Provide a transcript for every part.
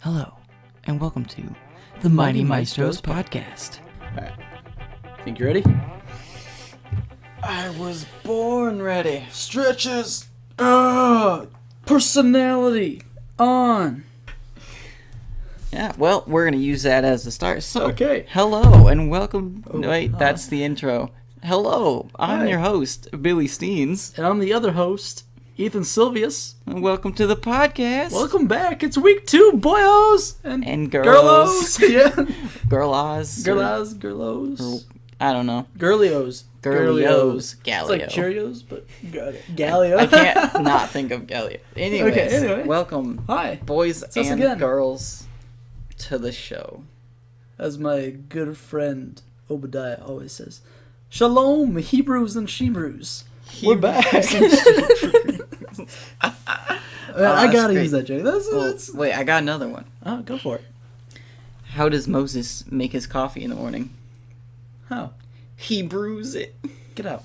Hello, and welcome to the Mighty Maestros podcast. Alright. Think you're ready? I was born ready. Stretches! Personality! On! Yeah, well, we're going to use that as the start. So, Okay. hello, and welcome. Oh, Wait, that's the intro. Hello, I'm Hi. your host, Billy Steens, And I'm the other host, Ethan Silvius. and welcome to the podcast. Welcome back. It's week 2, boyos! And girls. Girlos! Yeah. Girlas. Girlos. I don't know. Girlios. Girlios. It's Gallio. like Cheerios, but Gallio. I can't not think of Gallio. Anyways, Okay, anyway. welcome, Hi. boys It's us and again. girls, to the show. As my good friend Obadiah always says, Shalom, Hebrews and Shebrews. We're back. I gotta great. use that joke. That's Wait, I got another one. Oh, go for it. How does Moses make his coffee in the morning? How? He brews it. Get out.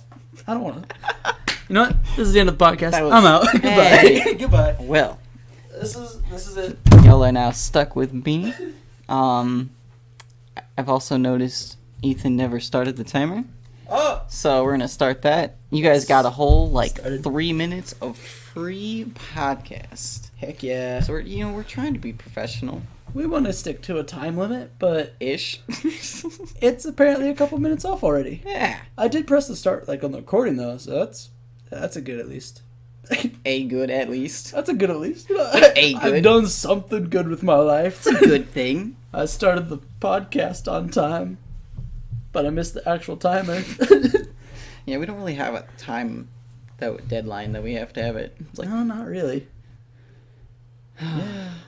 I don't want to. You know what? This is the end of the podcast. That was- I'm out. Goodbye. Hey. Goodbye. Well, This is it. y'all are now stuck with me. I've also noticed Ethan never started the timer, Oh. so we're gonna start that. You guys got a whole Started. 3 minutes of free podcast. Heck yeah. So we're trying to be professional We want to stick to a time limit, but ish. it's apparently a couple minutes off already. Yeah, I did press the start on the recording though, so that's a good at least. a good at least. That's a good at least. A good. I've done something good with my life. It's a good thing. I started the podcast on time, but I missed the actual timer. Yeah, we don't really have a time deadline that we have to have it. It's like No, not really.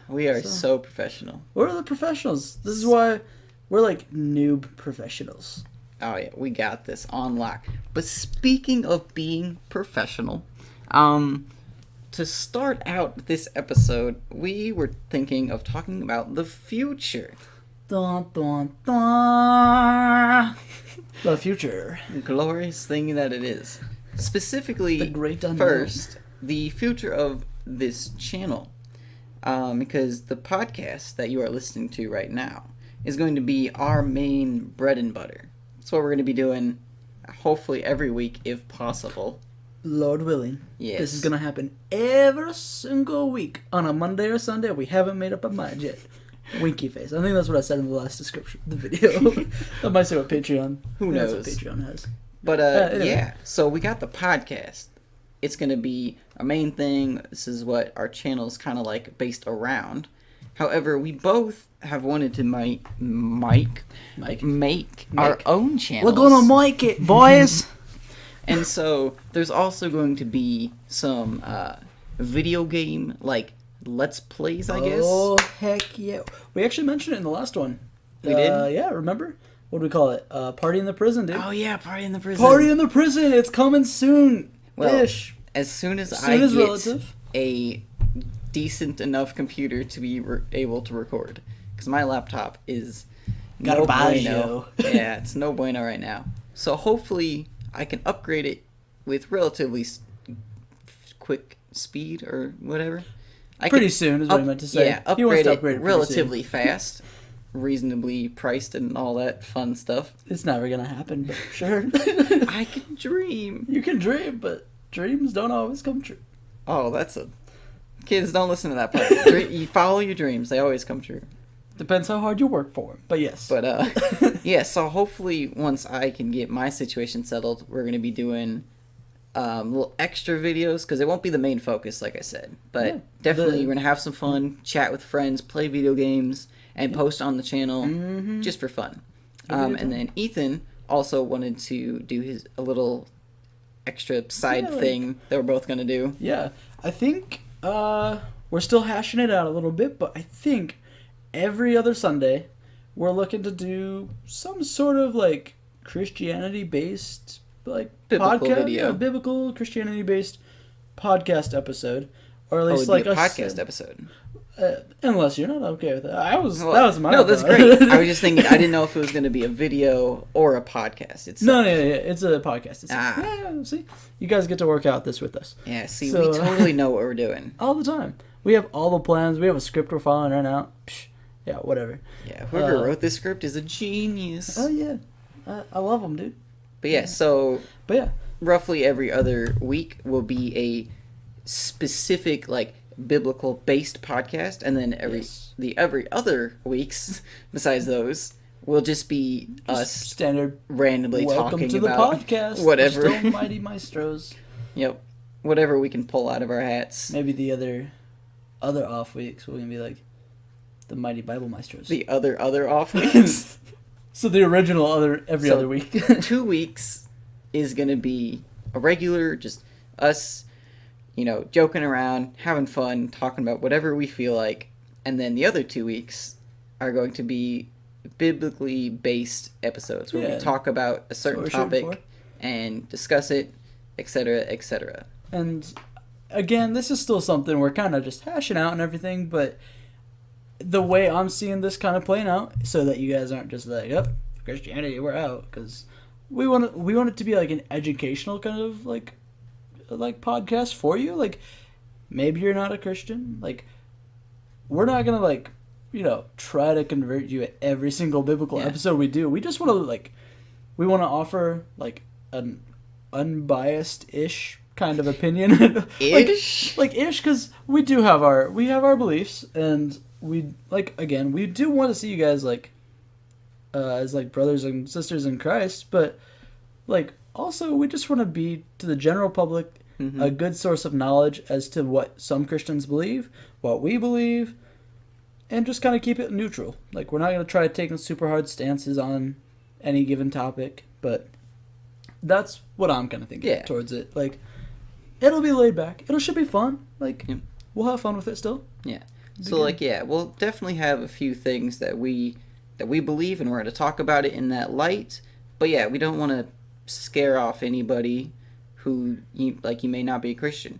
we are So- so professional. We're the professionals. This is why we're like noob professionals. Oh yeah, we got this on lock. But speaking of being professional, to start out this episode, we were thinking of talking about the future. Dun, dun, dun. The future. Glorious thing that it is. Specifically, The great unknown. first, the future of this channel. Because the podcast that you are listening to right now is going to be our main bread and butter. That's what we're going to be doing, hopefully every week if possible. Lord willing. Yes. This is gonna happen every single week on a Monday or Sunday. We haven't made up our mind yet. Winky face. I think that's what I said in the last description of the video. That might say what Patreon. Who I think knows? That's what Patreon has. But anyway. yeah, so we got the podcast. It's going to be our main thing. This is what our channel is kind of like based around. However, we both have wanted to make our own channels. We're gonna mic it, boys. And so there's also going to be some video game like Let's Plays, I guess. Oh heck yeah! We actually mentioned it in the last one. We did? Yeah, remember? What do we call it? Party in the prison, dude. Oh yeah, Party in the Prison. Party in the prison. It's coming soon. Well, Ish. as soon as Soon I as get relative. a decent enough computer to be able to record, because my laptop is no bueno. Yeah, it's no bueno right now. So hopefully I can upgrade it with relatively quick speed or whatever. Pretty soon is what I meant to say. Yeah, He wants upgrade to it upgrade it pretty relatively fast, reasonably priced, and all that fun stuff. It's never gonna happen, but sure. I can dream. You can dream, but dreams don't always come true. Oh, kids, don't listen to that part. You follow your dreams; they always come true. Depends how hard you work for them, but yes. But yeah. So hopefully, once I can get my situation settled, we're gonna be doing little extra videos because it won't be the main focus, like I said. But Yeah, definitely, we're gonna have some fun, chat with friends, play video games, and post on the channel just for fun. And then Ethan also wanted to do a little extra side thing that we're both gonna do. Yeah, I think we're still hashing it out a little bit, but I think every other Sunday we're looking to do some sort of like Christianity-based like Biblical podcast, video. biblical Christianity-based podcast episode, or at Oh, least it'd like be a us- podcast episode. Unless you're not okay with that. That was my no, that's thought. great. I was just thinking, I didn't know if it was going to be a video or a podcast. It's No, it's a podcast. It's Ah. yeah, see, you guys get to work out this with us Yeah, see, So, we totally know what we're doing. all the time. We have all the plans. We have a script we're following right now. Psh, yeah, whatever. Yeah, whoever wrote this script is a genius. Oh, yeah. I love them, dude. But yeah, so... But yeah. Roughly every other week will be a specific, like, biblical-based podcast, and then every other weeks, besides those, will just be us standard randomly talking to the about podcast. Whatever. We're still Mighty Maestros. Yep. Whatever we can pull out of our hats. Maybe the other off weeks we're gonna be like the Mighty Bible Maestros. The other off weeks. So the original every other week. 2 weeks is gonna be a regular, just us, joking around, having fun, talking about whatever we feel like, and then the other 2 weeks are going to be biblically based episodes where we talk about a certain topic and discuss it, etc., etc. And again, this is still something we're kind of just hashing out and everything, but the way I'm seeing this kind of playing out, so that you guys aren't just like, "Yep, Christianity, we're out," because we want it to be like an educational kind of like podcast for you. Like, maybe you're not a Christian. Like, we're not gonna like, try to convert you at every single biblical episode we do. We just want to we want to offer like an unbiased-ish kind of opinion. Ish? like ish, because we have our beliefs, and we do want to see you guys as brothers and sisters in Christ, but also we just want to be to the general public a good source of knowledge as to what some Christians believe, what we believe, and just kind of keep it neutral. We're not going to try to take super hard stances on any given topic, but that's what I'm kind of thinking towards it. It'll be laid back. It should be fun. We'll have fun with it still. Yeah. So we'll definitely have a few things that we believe, and we're going to talk about it in that light. But yeah, we don't want to scare off anybody who you may not be a Christian.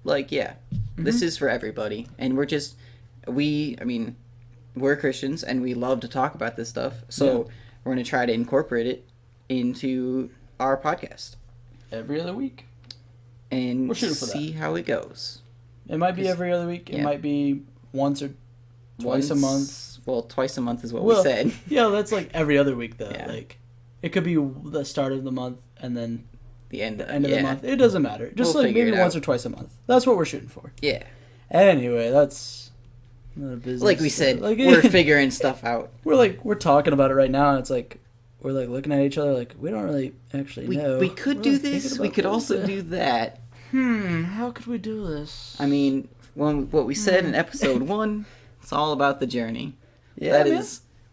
This is for everybody, and we're Christians and we love to talk about this stuff. So we're going to try to incorporate it into our podcast every other week. And we'll see how it goes. It might be every other week. It might be once or twice a month. Well, twice a month is what we said. Yeah, that's every other week though. Yeah. It could be the start of the month and then the end of the month. It doesn't matter. Just maybe once or twice a month. That's what we're shooting for. Yeah. Anyway, that's not a business. Like we said, we're figuring stuff out. We're talking about it right now, and it's we're looking at each other we don't really actually know. We could do this. We could also do that. How could we do this? What we said in episode 1, it's all about the journey. Yeah,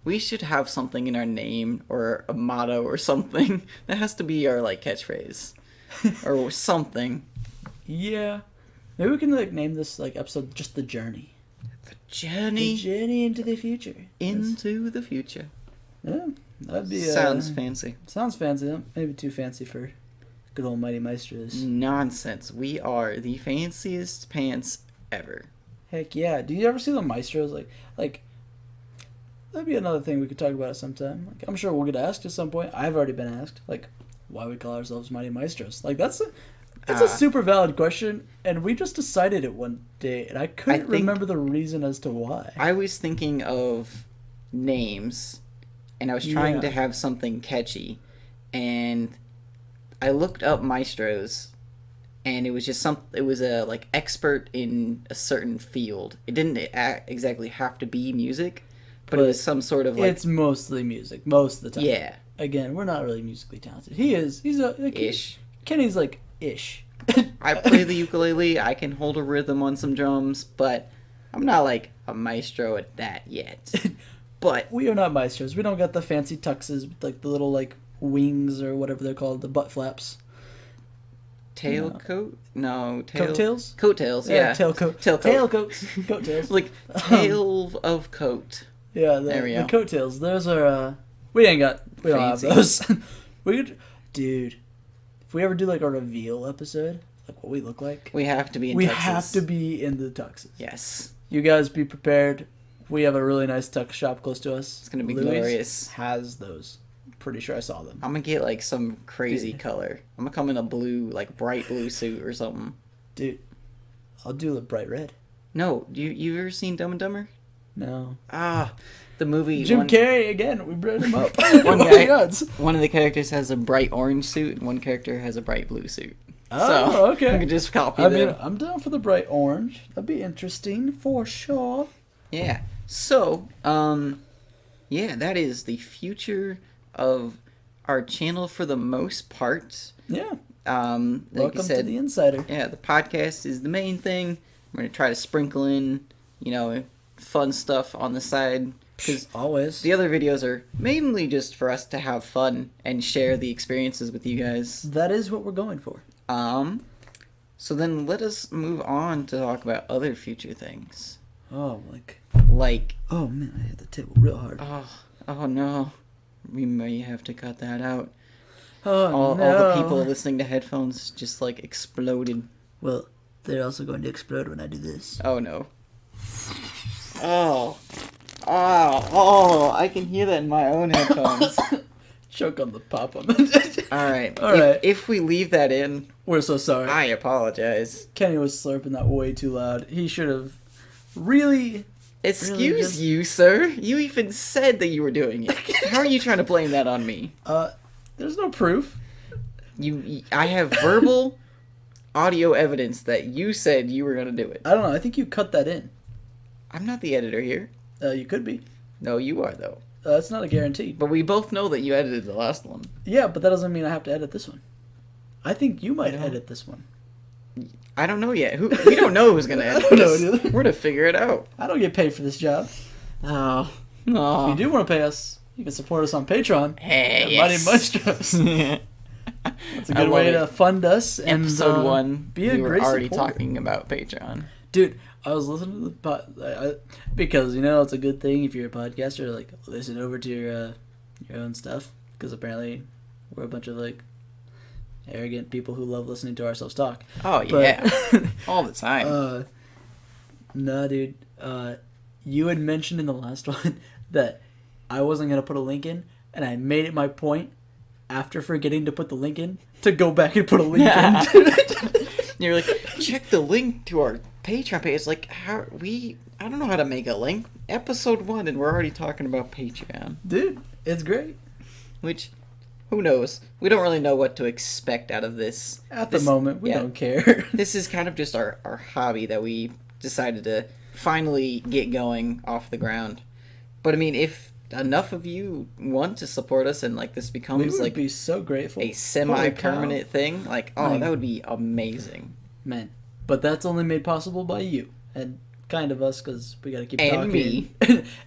we should have something in our name or a motto or something. That has to be our catchphrase or something. Yeah. Maybe we can name this episode just The Journey. The journey. The journey into the future. Into the future. Yeah. That'd be sounds fancy. Sounds fancy. Maybe too fancy for good old Mighty Maestros. Nonsense. We are the fanciest pants ever. Heck yeah. Do you ever see the Maestros? That'd be another thing we could talk about sometime. I'm sure we'll get asked at some point. I've already been asked, why we call ourselves Mighty Maestros. That's a super valid question, and we just decided it one day, and I couldn't remember the reason as to why. I was thinking of names, and I was trying to have something catchy, and I looked up Maestros, and it was just it was a expert in a certain field. It didn't exactly have to be music, but it was some sort of it's mostly music most of the time. Yeah. Again, we're not really musically talented. He's ish. Kenny's ish. I play the ukulele. I can hold a rhythm on some drums, but I'm not a maestro at that yet. But we are not maestros. We don't got the fancy tuxes with the little wings or whatever they're called, the butt flaps. Tailcoat? No, coattails. Coattails, yeah. Tailcoats. Coattails. Tail of coat. Yeah, the coattails. Those are we don't have those. Dude, if we ever do a reveal episode, what we look like, we have to be in tuxes. We have to be in the tuxes. Yes. You guys be prepared. We have a really nice tux shop close to us. It's gonna be Louis glorious. Has those. Pretty sure I saw them. I'm gonna get some crazy color. I'm gonna come in a blue, bright blue suit or something. Dude, I'll do a bright red. No, you ever seen Dumb and Dumber? No. Ah, the movie. Jim Carrey again. We brought him up. One of the characters has a bright orange suit, and one character has a bright blue suit. Oh, okay. You can just copy I them. mean, I'm down for the bright orange. That'd be interesting for sure. Yeah. So, yeah, that is the future of our channel for the most part. Yeah. Like Welcome you said, to the Insider. Yeah, the podcast is the main thing. We're going to try to sprinkle in, fun stuff on the side. Because always. The other videos are mainly just for us to have fun and share the experiences with you guys. That is what we're going for. So then let us move on to talk about other future things. Oh, Like... Oh, man, I hit the table real hard. Oh no. We may have to cut that out. Oh, no. All the people listening to headphones just, exploded. Well, they're also going to explode when I do this. Oh, no. Oh, I can hear that in my own headphones. Choke on the pop on Alright. Alright. If we leave that in... We're so sorry. I apologize. Kenny was slurping that way too loud. He should have really... Excuse you, sir. You even said that you were doing it. How are you trying to blame that on me? There's no proof. I have verbal audio evidence that you said you were going to do it. I don't know. I think you cut that in. I'm not the editor here. You could be. No, you are, though. That's not a guarantee. But we both know that you edited the last one. Yeah, but that doesn't mean I have to edit this one. I think you might edit this one. I don't know yet. We don't know who's going to edit this. We're going to figure it out. I don't get paid for this job. Oh. If you do want to pay us, you can support us on Patreon. Hey, Mighty Maestros. That's a good way to fund us. And, Episode 1, be a we were great already supporter. talking about Patreon. Dude, I was listening to the because it's a good thing if you're a podcaster, listen over to your own stuff, because apparently we're a bunch of arrogant people who love listening to ourselves talk. Oh yeah, all the time. No, dude. You had mentioned in the last one that I wasn't gonna put a link in, and I made it my point after forgetting to put the link in to go back and put a link in. You're like, check the link to our Patreon page. I don't know how to make a link. Episode 1, and we're already talking about Patreon. Dude, it's great. Which, who knows? We don't really know what to expect out of this. At the moment, we don't care. This is kind of just our hobby that we decided to finally get going off the ground. But I mean, if enough of you want to support us and this becomes we would be so grateful. A semi-permanent thing, that would be amazing. Man, but that's only made possible by you and kind of us, because we gotta keep talking. And me.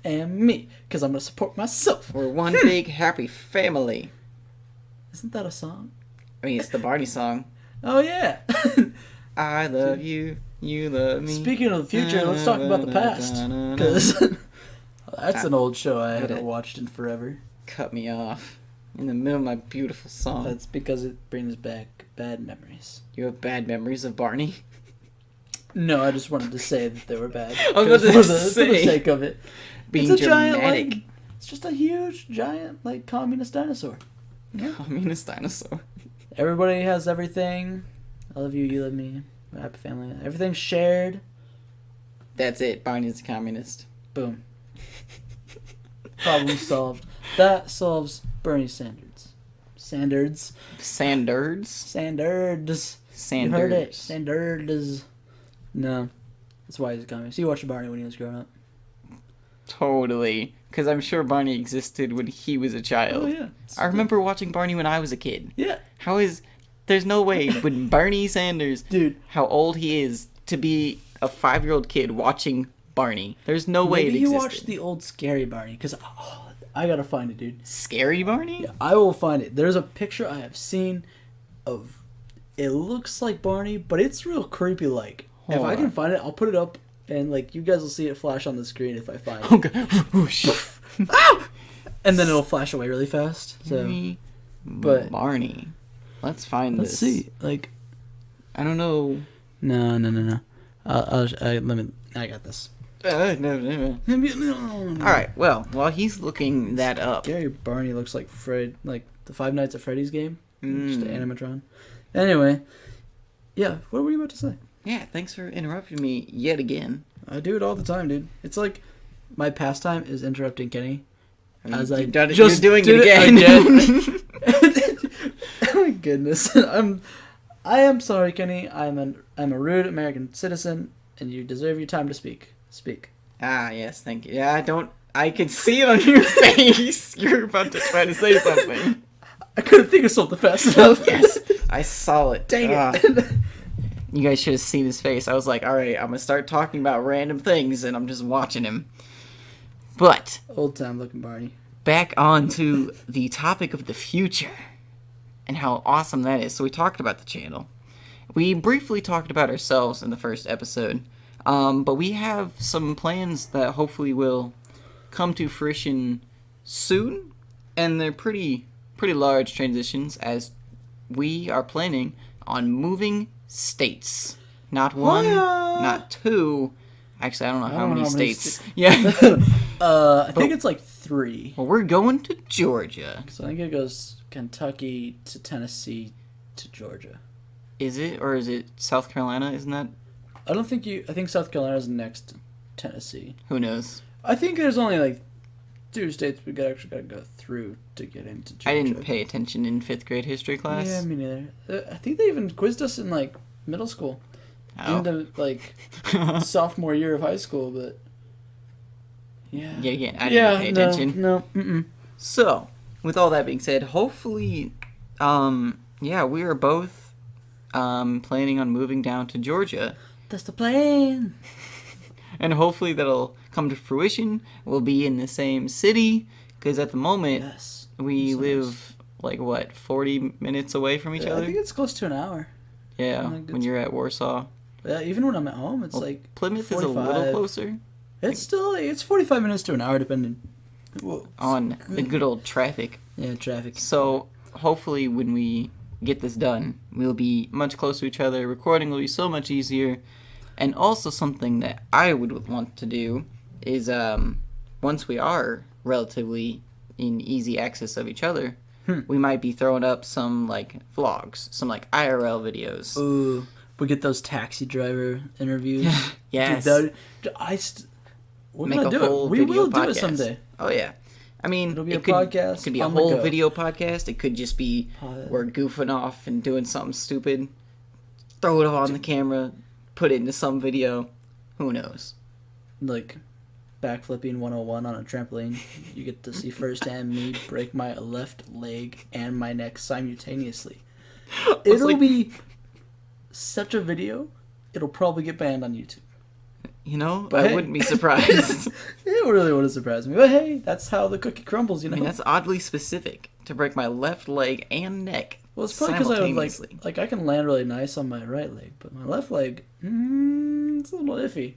And me, because I'm gonna support myself. We're one big happy family. Isn't that a song? I mean, it's the Barney song. Oh yeah. I love you, you love me. Speaking of the future, let's talk about the past, because that's an old show I haven't watched in forever. Cut me off in the middle of my beautiful song. That's because it brings back bad memories. You have bad memories of Barney? No, I just wanted to say that they were bad. I was about to for the sake of it. Being it's a dramatic. Giant, it's just a huge, giant, communist dinosaur. Yeah. Communist dinosaur. Everybody has everything. I love you, you love me. We're a happy family. Everything's shared. That's it. Barney's a communist. Boom. Problem solved. That solves Bernie Sanders. Sanders. You heard it. Sanders. No. That's why he's a communist. You watched Barney when he was growing up. Totally. Because I'm sure Barney existed when he was a child. Oh, yeah. I remember watching Barney when I was a kid. Yeah. There's no way when Bernie Sanders, dude, how old he is, to be a 5-year-old kid watching Barney. There's no way it existed. Maybe you watched the old Scary Barney, because I gotta find it, dude. Scary Barney? Yeah, I will find it. There's a picture I have seen of, it looks like Barney, but it's real creepy like. If I can find it, I'll put it up, and you guys will see it flash on the screen if I find it. Okay. And then it'll flash away really fast. So, but Barney. Let's find this. Let's see. I don't know. No. I got this. No. All right. Well, while he's looking that up, Scary Barney looks like Fred, like the Five Nights at Freddy's game, just an animatron. Anyway, yeah. What were you about to say? Yeah, thanks for interrupting me yet again. I do it all the time, dude. It's like my pastime is interrupting Kenny. As you're doing it again. Oh my goodness. I am sorry, Kenny. I'm a rude American citizen, and you deserve your time to speak. Speak. Ah, yes, thank you. Yeah, I can see it on your face. You're about to try to say something. I couldn't think of something fast enough. Yes, I saw it. Dang it. You guys should have seen his face. I was like, all right, I'm going to start talking about random things, and I'm just watching him. But old time looking Barney. Back on to the topic of the future and how awesome that is. So we talked about the channel. We briefly talked about ourselves in the first episode, but we have some plans that hopefully will come to fruition soon, and they're pretty large transitions, as we are planning on moving states. Not one, not two. Actually, I don't know how many states. Yeah. I think it's like 3. Well, we're going to Georgia. So I think it goes Kentucky to Tennessee to Georgia. Is it? Or is it South Carolina? Isn't that? I think South Carolina's next to Tennessee. Who knows? I think there's only like 2 states we actually got to go through to get into Georgia. I didn't pay attention in 5th grade history class. Yeah, me neither. I think they even quizzed us in like middle school. Oh. Into like sophomore year of high school, but yeah. Yeah, I didn't pay attention. No. So, with all that being said, hopefully, we are both planning on moving down to Georgia. That's the plan. And hopefully that'll come to fruition. We'll be in the same city, because at the moment, we live, 40 minutes away from each other? I think it's close to an hour. Yeah, when you're at Warsaw. Yeah, even when I'm at home, it's Plymouth 45. is a little closer. It's 45 minutes to an hour, depending on the good old traffic. Yeah, traffic. So hopefully, when we get this done, we'll be much closer to each other. Recording will be so much easier, and also something that I would want to do is once we are relatively in easy access of each other, we might be throwing up some vlogs, some IRL videos. Ooh. We get those taxi driver interviews. Yes. Dude, we're Make gonna a do whole it. We video will podcast. do it someday. Oh yeah. I mean, it'll be a podcast. It could be a whole video podcast. It could just be we're goofing off and doing something stupid. Throw it on the camera, put it into some video. Who knows? Like backflipping 101 on a trampoline. You get to see firsthand me break my left leg and my neck simultaneously. It'll be such a video, it'll probably get banned on YouTube. But I wouldn't be surprised. It really wouldn't surprise me. But hey, that's how the cookie crumbles, I mean, that's oddly specific, to break my left leg and neck. Well, it's probably because I I can land really nice on my right leg, but my left leg, it's a little iffy.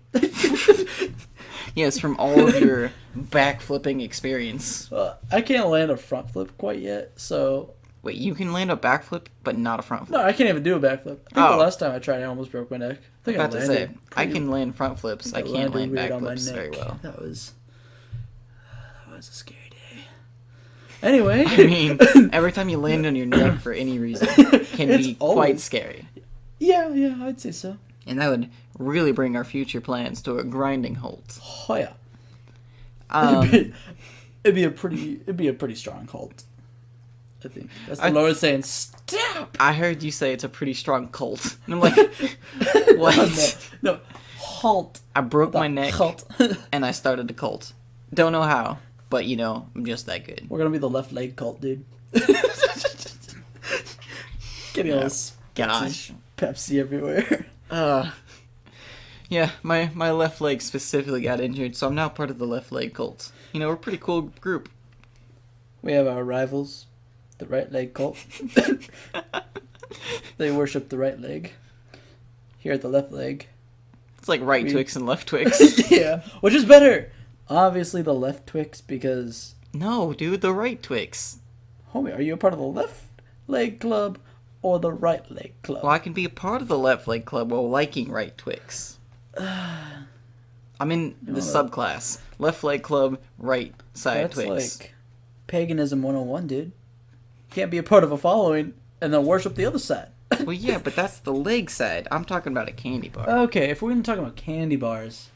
Yes, from all of your backflipping experience. I can't land a front flip quite yet, so... Wait, you can land a backflip, but not a front flip? No, I can't even do a backflip. I think the last time I tried, I almost broke my neck. I think I can land front flips. I can't land backflips very well. That was a scary day. Anyway. I mean, every time you land on your neck for any reason can be quite scary. Yeah, I'd say so. And that would really bring our future plans to a grinding halt. Oh yeah. It'd be a pretty strong halt. I think that's the Lord saying stop. I heard you say it's a pretty strong cult, and I'm like, what? No, halt. I broke my neck, and I started a cult. Don't know how, but I'm just that good. We're gonna be the left leg cult, dude. Getting all this Pepsi everywhere. Yeah, my left leg specifically got injured, so I'm now part of the left leg cult. We're a pretty cool group. We have our rivals, the right leg cult. They worship the right leg. Here at the left leg. It's like right Twix and left Twix. Yeah, which is better? Obviously the left Twix, because... No, dude, the right Twix. Homie, are you a part of the left leg club or the right leg club? Well, I can be a part of the left leg club while liking right Twix. I'm in the subclass. Left leg club, right side Twix. That's like paganism 101, dude. Can't be a part of a following and then worship the other side. Well, yeah, but that's the leg side. I'm talking about a candy bar. Okay, if we're going to talk about candy bars,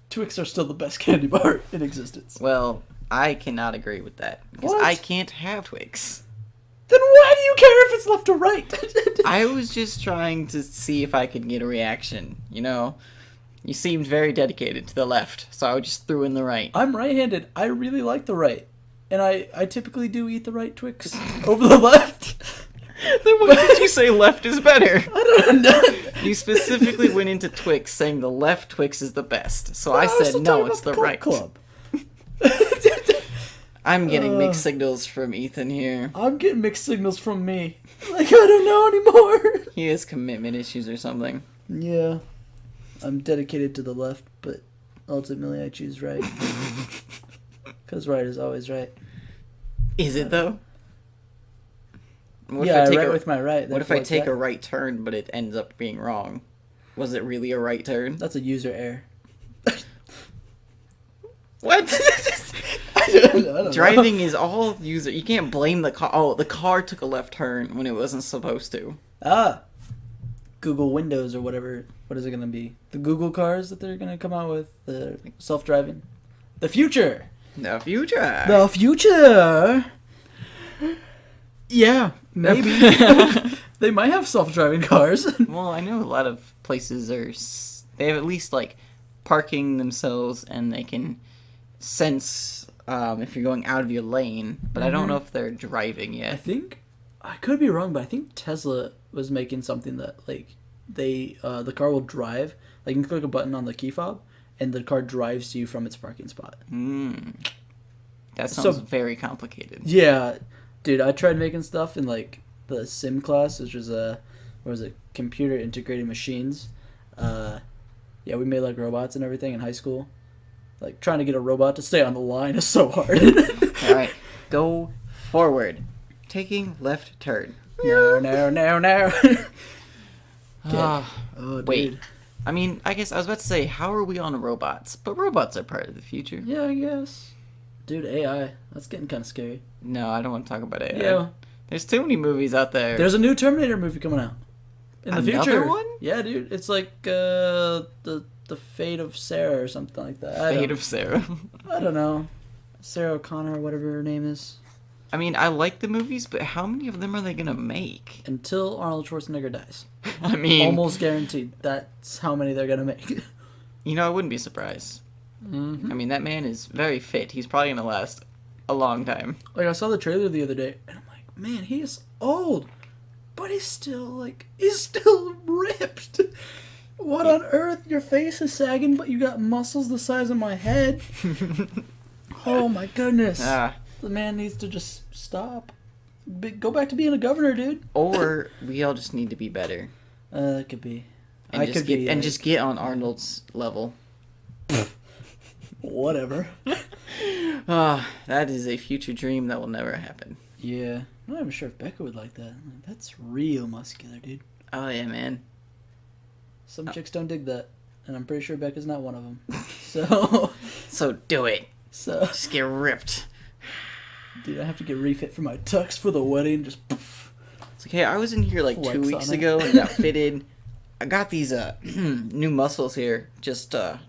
Twix are still the best candy bar in existence. Well, I cannot agree with that. Because What? I can't have Twix. Then why do you care if it's left or right? I was just trying to see if I could get a reaction, you know? You seemed very dedicated to the left, so I just threw in the right. I'm right-handed. I really like the right. And I typically do eat the right Twix over the left. Then why did you say left is better? I don't know. You specifically went into Twix saying the left Twix is the best. So I was said still no, talking it's the about Pop right. Club. I'm getting mixed signals from Ethan here. I'm getting mixed signals from me. Like, I don't know anymore. He has commitment issues or something. Yeah. I'm dedicated to the left, but ultimately I choose right. Because right is always right. Is it though? What Yeah, if I take right a, with my right. What if I therefore it's take a right. right turn, but it ends up being wrong? Was it really a right turn? That's a user error. What? I don't know. Driving is all user. You can't blame the car. Oh, the car took a left turn when it wasn't supposed to. Ah. Google Windows or whatever. What is it going to be? The Google cars that they're going to come out with? The self-driving? The future! The future. The future! Yeah, maybe. They might have self-driving cars. Well, I know a lot of places they have at least like parking themselves, and they can sense if you're going out of your lane. But I don't know if they're driving I yet. think, I could be wrong, but I think Tesla was making something that like the car will drive. Like you can click a button on the key fob, and the car drives to you from its parking spot. That sounds very complicated. Yeah, dude, I tried making stuff in like the sim class, which was computer integrated machines. Yeah, we made like robots and everything in high school. Like trying to get a robot to stay on the line is so hard. All right, go forward, taking left turn. No. Oh, wait. I mean, I guess I was about to say, how are we on robots? But robots are part of the future. Yeah, I guess. Dude, AI. That's getting kind of scary. No, I don't want to talk about it. Yeah. There's too many movies out there. There's a new Terminator movie coming out. In the Another future. one? Yeah, dude. It's like the Fate of Sarah or something like that. Fate of Sarah. I don't know. Sarah O'Connor or whatever her name is. I mean, I like the movies, but how many of them are they going to make? Until Arnold Schwarzenegger dies. I mean... Almost guaranteed. That's how many they're going to make. You know, I wouldn't be surprised. Mm-hmm. I mean, that man is very fit. He's probably going to last a long time. Like, I saw the trailer the other day, and I'm like, man, he is old. But he's still ripped. What on earth? Your face is sagging, but you got muscles the size of my head. Oh my goodness. The man needs to just stop. Go back to being a governor, dude. Or we all just need to be better. That could be. And just get on Arnold's level. Whatever. That is a future dream that will never happen. Yeah. I'm not even sure if Becca would like that. Like, that's real muscular, dude. Oh, yeah, man. Some chicks don't dig that. And I'm pretty sure Becca's not one of them. So... So do it. So... Just get ripped. Dude, I have to get refit for my tux for the wedding. Just poof. It's like, hey, I was in here like Flex 2 weeks on it. ago and got fitted. I got these new muscles here. Just got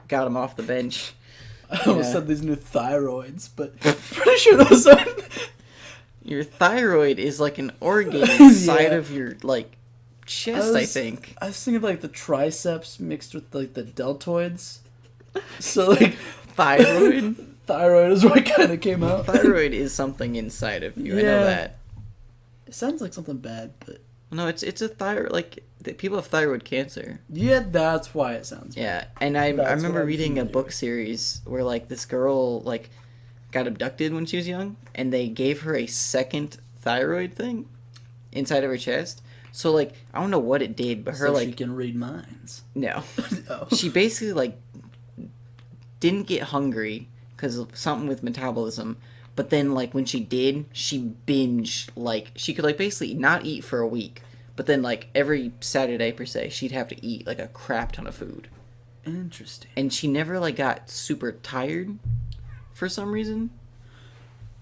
them off the bench. I almost said these new thyroids, but pretty sure those are... Your thyroid is like an organ inside of your like chest, I think. I was thinking like the triceps mixed with like the deltoids. So like Thyroid? Thyroid is what kind of came out. Thyroid is something inside of you. I know that. It sounds like something bad, but No, it's a thyroid. Like people have thyroid cancer. yeah, that's why it sounds bad. Yeah, and I That's remember what I'm reading a familiar book with. series where like this girl like got abducted when she was young, and they gave her a second thyroid thing inside of her chest. So like I don't know what it did, but her So like she can read minds. no, Oh. she basically like didn't get hungry because of something with metabolism. But then like when she did, she binged. Like she could like basically not eat for a week. But then like every Saturday per se, she'd have to eat like a crap ton of food. Interesting. And she never like got super tired for some reason.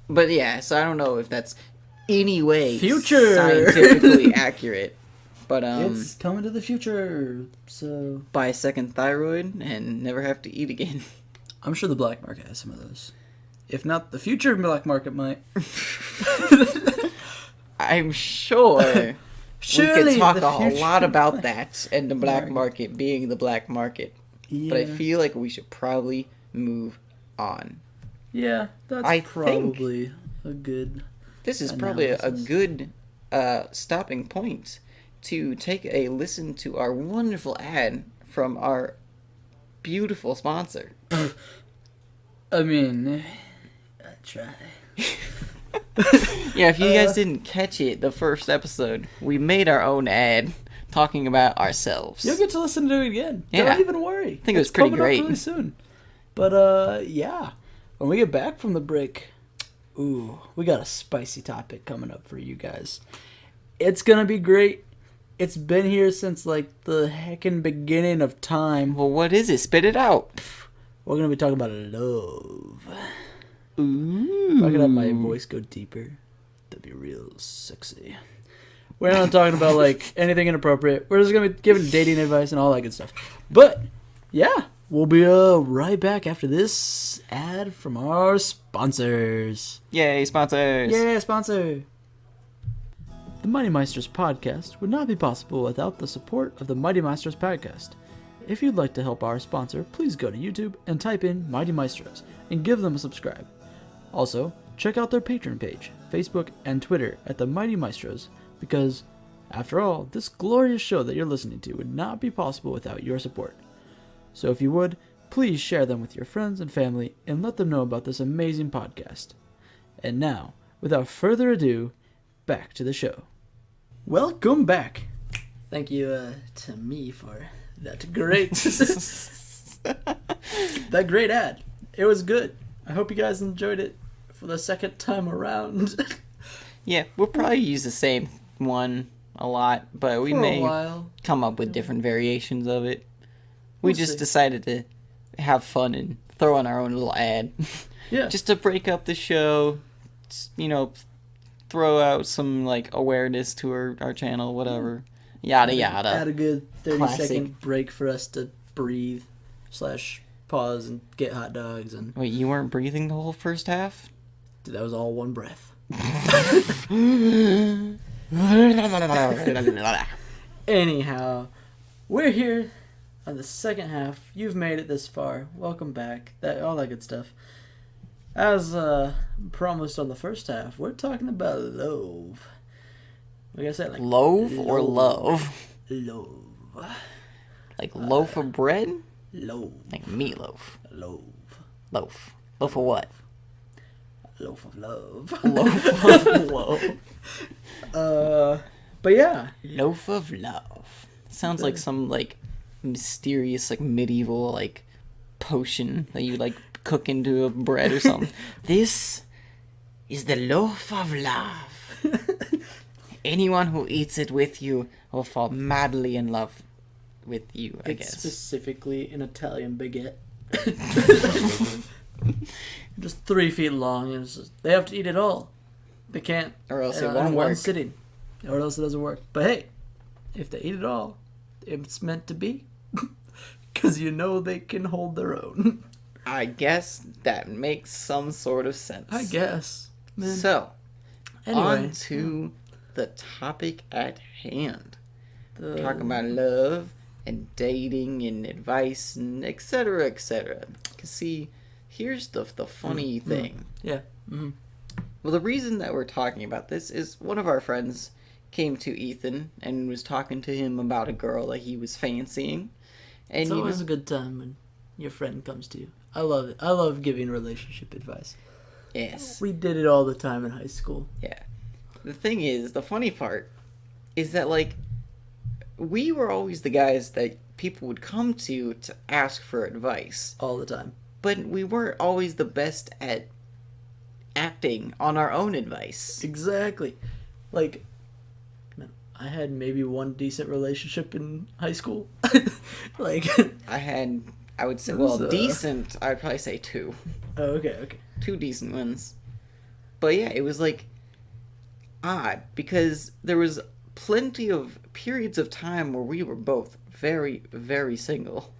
But yeah, so I don't know if that's any way future scientifically accurate. But it's coming to the future. So buy a second thyroid and never have to eat again. I'm sure the black market has some of those. If not, the future black market might. I'm sure. Surely we could talk the a lot about that and the black market being the black market. Yeah. But I feel like we should probably move on. Yeah, that's probably a good. This is probably a good stopping point to take a listen to our wonderful ad from our beautiful sponsor. I mean, I try. Yeah, if you guys didn't catch it, the first episode, we made our own ad talking about ourselves. You'll get to listen to it again. Yeah. Don't even worry. I think it was pretty great. Up really soon. But yeah, when we get back from the break, we got a spicy topic coming up for you guys. It's gonna be great. It's been here since like the heckin' beginning of time. Well, what is it? Spit it out. We're gonna be talking about love. Ooh. If I could have my voice go deeper, that'd be real sexy. We're not talking about like anything inappropriate. We're just gonna be giving dating advice and all that good stuff. But yeah, we'll be right back after this ad from our sponsors. Yay, sponsors! Yeah, sponsor. The Mighty Meisters podcast would not be possible without the support of the Mighty Meisters podcast. If you'd like to help our sponsor, please go to YouTube and type in Mighty Meisters and give them a subscribe. Also, check out their Patreon page, Facebook, and Twitter at the Mighty Maestros, because, after all, this glorious show that you're listening to would not be possible without your support. So if you would, please share them with your friends and family and let them know about this amazing podcast. And now, without further ado, back to the show. Welcome back. Thank you to me for that great that great ad. It was good. I hope you guys enjoyed it for the second time around. Yeah, we'll probably use the same one a lot, but we may come up with different variations of it. We just decided to have fun and throw in our own little ad. Yeah. Just to break up the show, you know, throw out some like awareness to our channel, whatever. Yada yada. Add a good 30-second Classic. break for us to breathe / pause and get hot dogs and. Wait, you weren't breathing the whole first half? Dude, that was all one breath. Anyhow, we're here on the second half. You've made it this far. Welcome back. All that good stuff. As promised on the first half, we're talking about love. Like I said, like Loaf or love? Love. Like loaf of bread? Love. Like meatloaf. Love. Loaf. Loaf of what? Loaf of love. Loaf of love. But yeah. Loaf of love. Sounds like some like mysterious like medieval like potion that you like cook into a bread or something. This is the loaf of love. Anyone who eats it with you will fall madly in love with you, I guess. Specifically an Italian baguette. Just 3 feet long. And they have to eat it all. They can't. Or else it in won't one work. sitting. Or else it doesn't work. But hey, if they eat it all, it's meant to be. Because you know they can hold their own. I guess that makes some sort of sense. I guess. Man. So, Anyway. on to the topic at hand. Talking about love and dating and advice and etc. etc. Cause see, here's the funny thing. Yeah. Mm-hmm. Well, the reason that we're talking about this is one of our friends came to Ethan and was talking to him about a girl that he was fancying. And It's always a good time when your friend comes to you. I love it. I love giving relationship advice. yes. We did it all the time in high school. Yeah. The thing is, the funny part is that, like, we were always the guys that people would come to ask for advice. All the time. But we weren't always the best at acting on our own advice. Exactly. Like, man, I had maybe one decent relationship in high school. Like, I would say, It was, decent, I'd probably say 2. oh, okay. 2 decent ones. But yeah, it was like, odd because there was plenty of periods of time where we were both very, very single.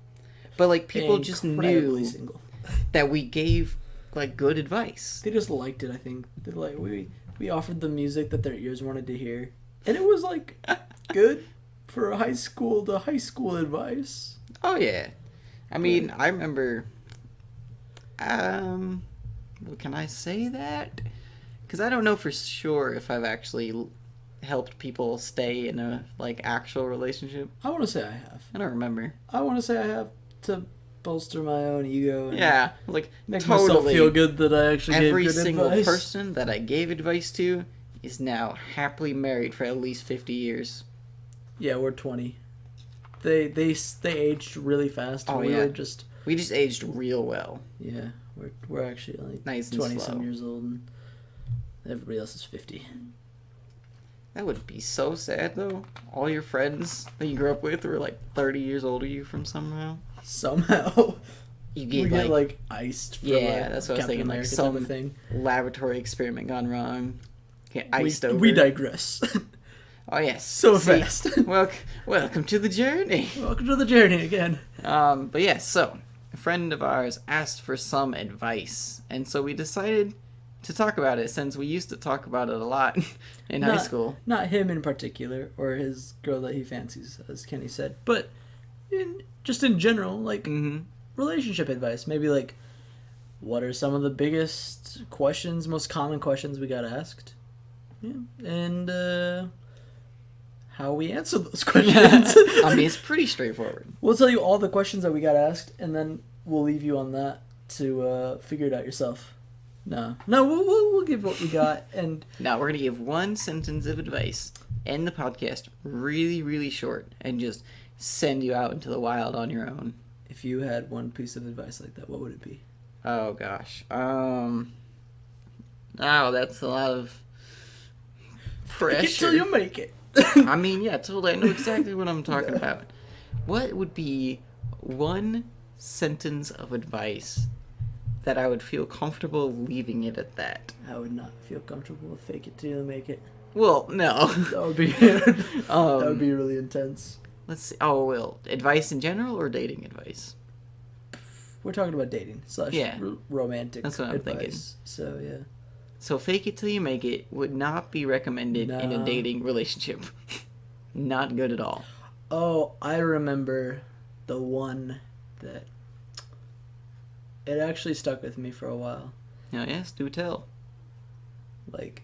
But, like, people just knew single. that we gave, like, good advice. They just liked it, I think. They're like, we offered them music that their ears wanted to hear. And it was, like, good for high school advice. Oh, yeah. I mean, I remember... well, can I say that? Because I don't know for sure if I've actually helped people stay in a, like, actual relationship. I want to say I have. I don't remember. I want to say I have to bolster my own ego. And yeah, like, make totally. myself feel good that I actually gave good advice. Every single person that I gave advice to is now happily married for at least 50 years. Yeah, we're 20. They aged really fast. Oh, we yeah. We just aged real well. Yeah, we're actually like nice and 20-some years old, and everybody else is 50. That would be so sad, though. All your friends that you grew up with were like 30 years older than you from somehow. You get like iced. For, yeah, that's what I was thinking. Like some thing. Laboratory experiment gone wrong. Get iced over. We digress. Oh yes, so fast. Welcome to the journey. Welcome to the journey again. But yeah, so a friend of ours asked for some advice, and so we decided to talk about it since we used to talk about it a lot in high school. Not him in particular, or his girl that he fancies, as Kenny said, but just in general, like relationship advice. Maybe like, what are some of the biggest questions, most common questions we got asked? Yeah, and how we answer those questions. I mean, it's pretty straightforward. We'll tell you all the questions that we got asked, and then we'll leave you on that to figure it out yourself. No, we'll give what we got, and now we're gonna give one sentence of advice, end the podcast really, really short, and just send you out into the wild on your own. If you had one piece of advice like that, what would it be? Oh gosh, oh, that's a lot of pressure. Fake it till you make it. I mean, yeah, totally. I know exactly what I'm talking about. What would be one sentence of advice that I would feel comfortable leaving it at that? I would not feel comfortable with fake it till you make it. Well, no. That would be that would be really intense. Let's see. Oh, well, advice in general or dating advice? We're talking about dating / romantic. That's what I'm advice. thinking. So yeah. So fake it till you make it would not be recommended in a dating relationship. Not good at all. Oh, I remember the one that it actually stuck with me for a while. Oh, yes, do tell. Like,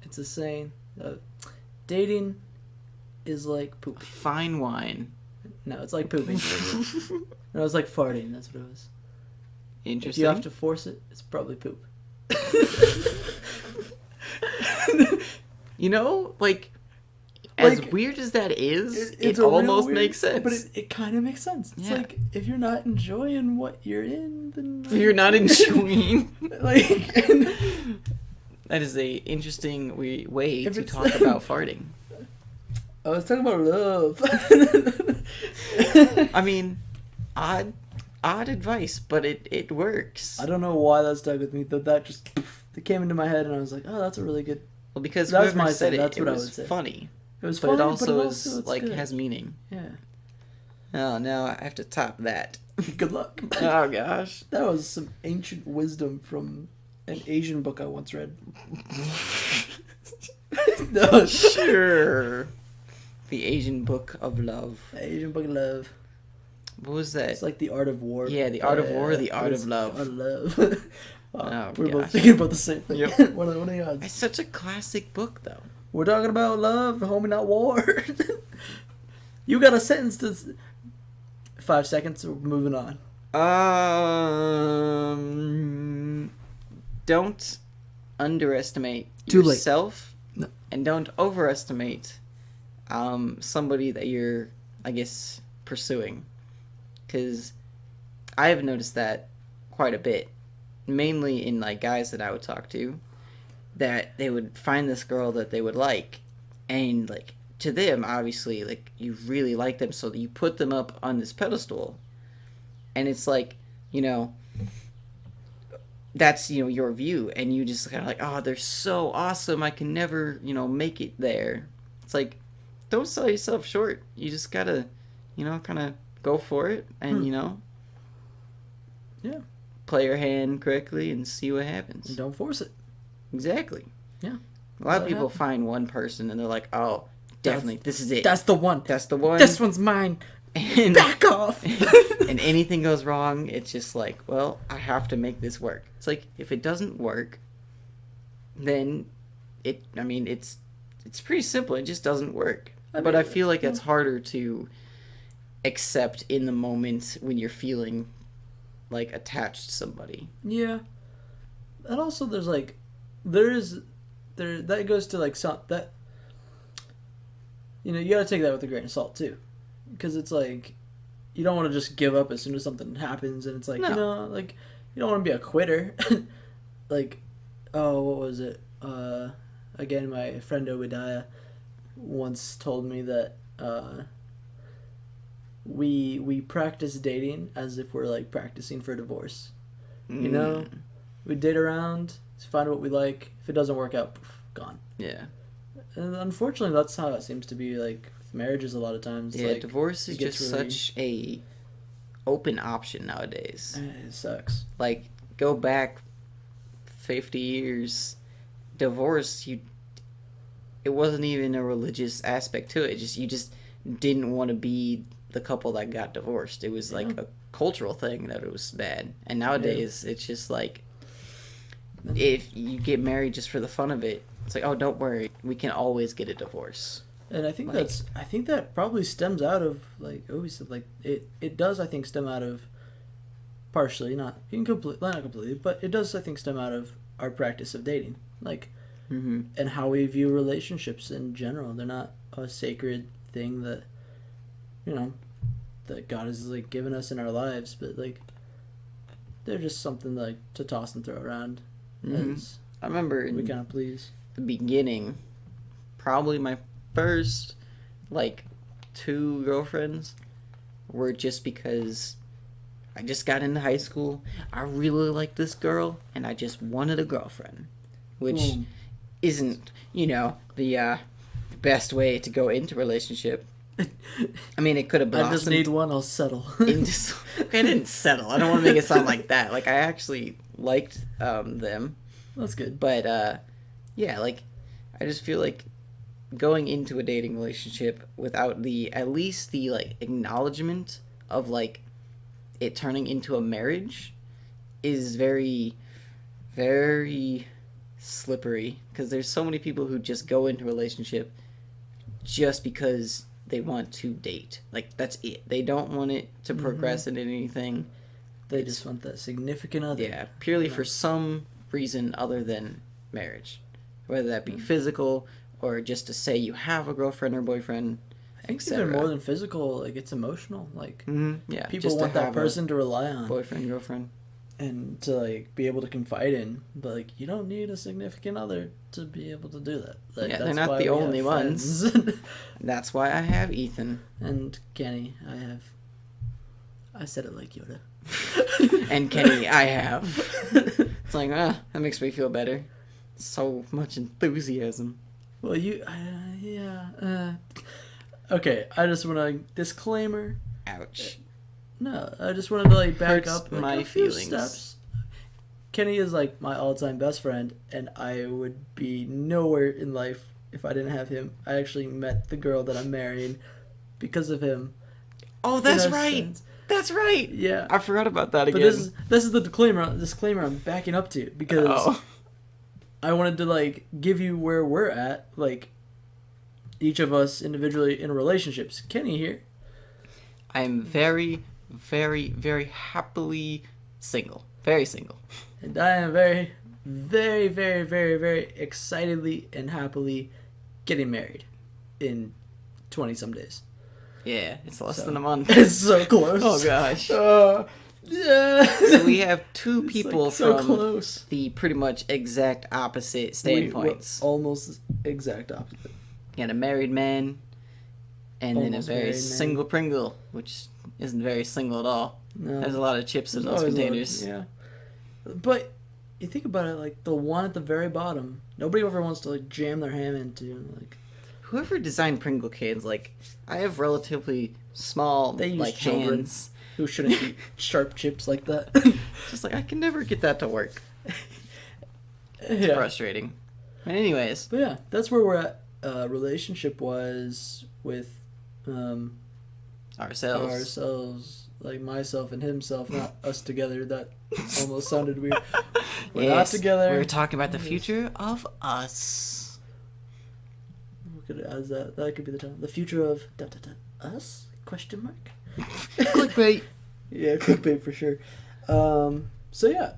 it's a saying. Dating is like poop. Fine wine. No, it's like pooping. No, it's like farting. That's what it was. Interesting. If you have to force it, it's probably poop. You know, like as weird as that is, it almost makes sense. But it kind of makes sense. It's like, if you're not enjoying what you're in, then... If you're not enjoying... like... That is a interesting way to talk about farting. I was talking about love. I mean, odd advice, but it works. I don't know why that stuck with me, though. That just... It came into my head, and I was like, oh, that's a really good... Well, because whoever said it, it was funny. It was funny, but it also is like good. has meaning. Yeah. Oh, now I have to top that. Good luck. Oh gosh. That was some ancient wisdom from an Asian book I once read. No, sure. The Asian Book of Love. The Asian Book of Love. What was that? It's like The Art of War. Yeah, The Art of War, The Art of Love. Art of Love. We're both thinking about the same thing. Yep. What are the odds? It's such a classic book, though. We're talking about love, homie, not war. You got a sentence to... 5 seconds, we're moving on. Don't underestimate yourself. No. And don't overestimate somebody that you're, I guess, pursuing. Because I've noticed that quite a bit. Mainly in, like, guys that I would talk to. That they would find this girl that they would like. And, like, to them, obviously, like, you really like them. So you put them up on this pedestal. And it's like, you know... that's, you know, your view, and you just kind of like, oh, they're so awesome, I can never, you know, make it there. It's like, don't sell yourself short. You just gotta, you know, kind of go for it, and you know, yeah, play your hand correctly and see what happens. And don't force it. Exactly. Yeah. A lot of people find one person and they're like, oh, definitely, this is it. That's the one. That's the one. This one's mine. And back off. And anything goes wrong, it's just like, well, I have to make this work. It's like, if it doesn't work, then it's pretty simple. It just doesn't work. But I feel like it's harder to accept in the moment when you're feeling like attached to somebody. Yeah. And also there's like, that goes to like that, you know, you gotta take that with a grain of salt too. Because it's like, you don't want to just give up as soon as something happens, and it's like, No. you know, like, you don't want to be a quitter. Like, oh, what was it? Again, my friend Obadiah once told me that we practice dating as if we're like practicing for divorce. You know, we date around, find what we like. If it doesn't work out, poof, gone. Yeah. And unfortunately, that's how it seems to be like with marriages a lot of times. Yeah, like, divorce is just really... such a open option nowadays. It sucks. Like, go back 50 years, divorce, it wasn't even a religious aspect to it. You just didn't want to be the couple that got divorced. It was like a cultural thing that it was bad. And nowadays, it's just like, if you get married just for the fun of it, it's like, oh, don't worry, we can always get a divorce. And I think that probably stems out of, like Obi said, like it does, I think, stem out of partially, not completely, but it does, I think, stem out of our practice of dating, like, and how we view relationships in general. They're not a sacred thing that, you know, that God has like given us in our lives, but like they're just something like to toss and throw around. As I remember we kind of please. The beginning, probably my first like 2 girlfriends were just because I just got into high school. I really liked this girl, and I just wanted a girlfriend, which isn't, you know, the best way to go into a relationship. I mean, it could have blossomed. I just need one, I'll settle. I didn't settle. I don't want to make it sound like that. Like, I actually liked them. That's good. But, yeah, like, I just feel like going into a dating relationship without at least the, like, acknowledgement of, like, it turning into a marriage is very, very slippery. Because there's so many people who just go into a relationship just because they want to date. Like, that's it. They don't want it to progress into anything. They just want that significant other. Yeah, purely for some reason other than marriage. Whether that be physical or just to say you have a girlfriend or boyfriend, I think even more than physical, like, it's emotional. Like, yeah, people want that person to rely on. Boyfriend, girlfriend. And to, like, be able to confide in. But, like, you don't need a significant other to be able to do that. Like, yeah, they're not the only ones. That's why I have Ethan. And Kenny, I said it like Yoda. And Kenny, I have. It's like, that makes me feel better. So much enthusiasm. Well, okay, I just want to disclaimer. Ouch. No, I just wanted to like back up like, my a few feelings. steps. Kenny is like my all-time best friend, and I would be nowhere in life if I didn't have him. I actually met the girl that I'm marrying because of him. Oh, that's right. That's right. Yeah, I forgot about that again. But this is the disclaimer I'm backing up to because I wanted to like give you where we're at, like each of us individually in relationships. Kenny here. I am very, very, very happily single. Very single. And I am very, very, very, very, very excitedly and happily getting married in 20-some days. Yeah, it's less than a month. It's so close. Oh, gosh. Yeah. So we have 2 people like so from close. The pretty much exact opposite standpoints. Almost exact opposite. You got a married man, and Almost then a very single Pringle, which isn't very single at all. No. There's a lot of chips in those containers. Yeah. But you think about it, like the one at the very bottom, nobody ever wants to like jam their ham into. Like, whoever designed Pringle cans, like I have relatively small they use like children hands. who shouldn't eat sharp chips like that. Just like I can never get that to work. It's frustrating. But anyways, but yeah, that's where we're at relationship wise with ourselves, like myself and himself, not us together. That almost sounded weird. We're not together. We're talking about the future of us. We could add that. That could be the title. The future of us? Question mark. Clickbait. Yeah, clickbait for sure. So yeah,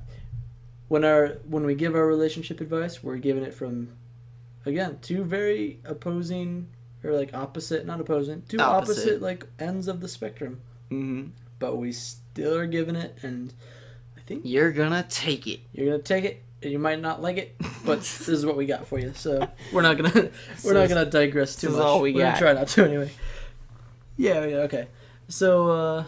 when we give our relationship advice, we're giving it from, again, two very opposing, or like opposite, not opposing, two opposite like ends of the spectrum. Mm-hmm. But we still are giving it, and I think you're gonna take it. You're gonna take it, and you might not like it, but this is what we got for you. So we're not gonna digress too much. This is all we got. We're gonna try not to anyway. Yeah. Okay. So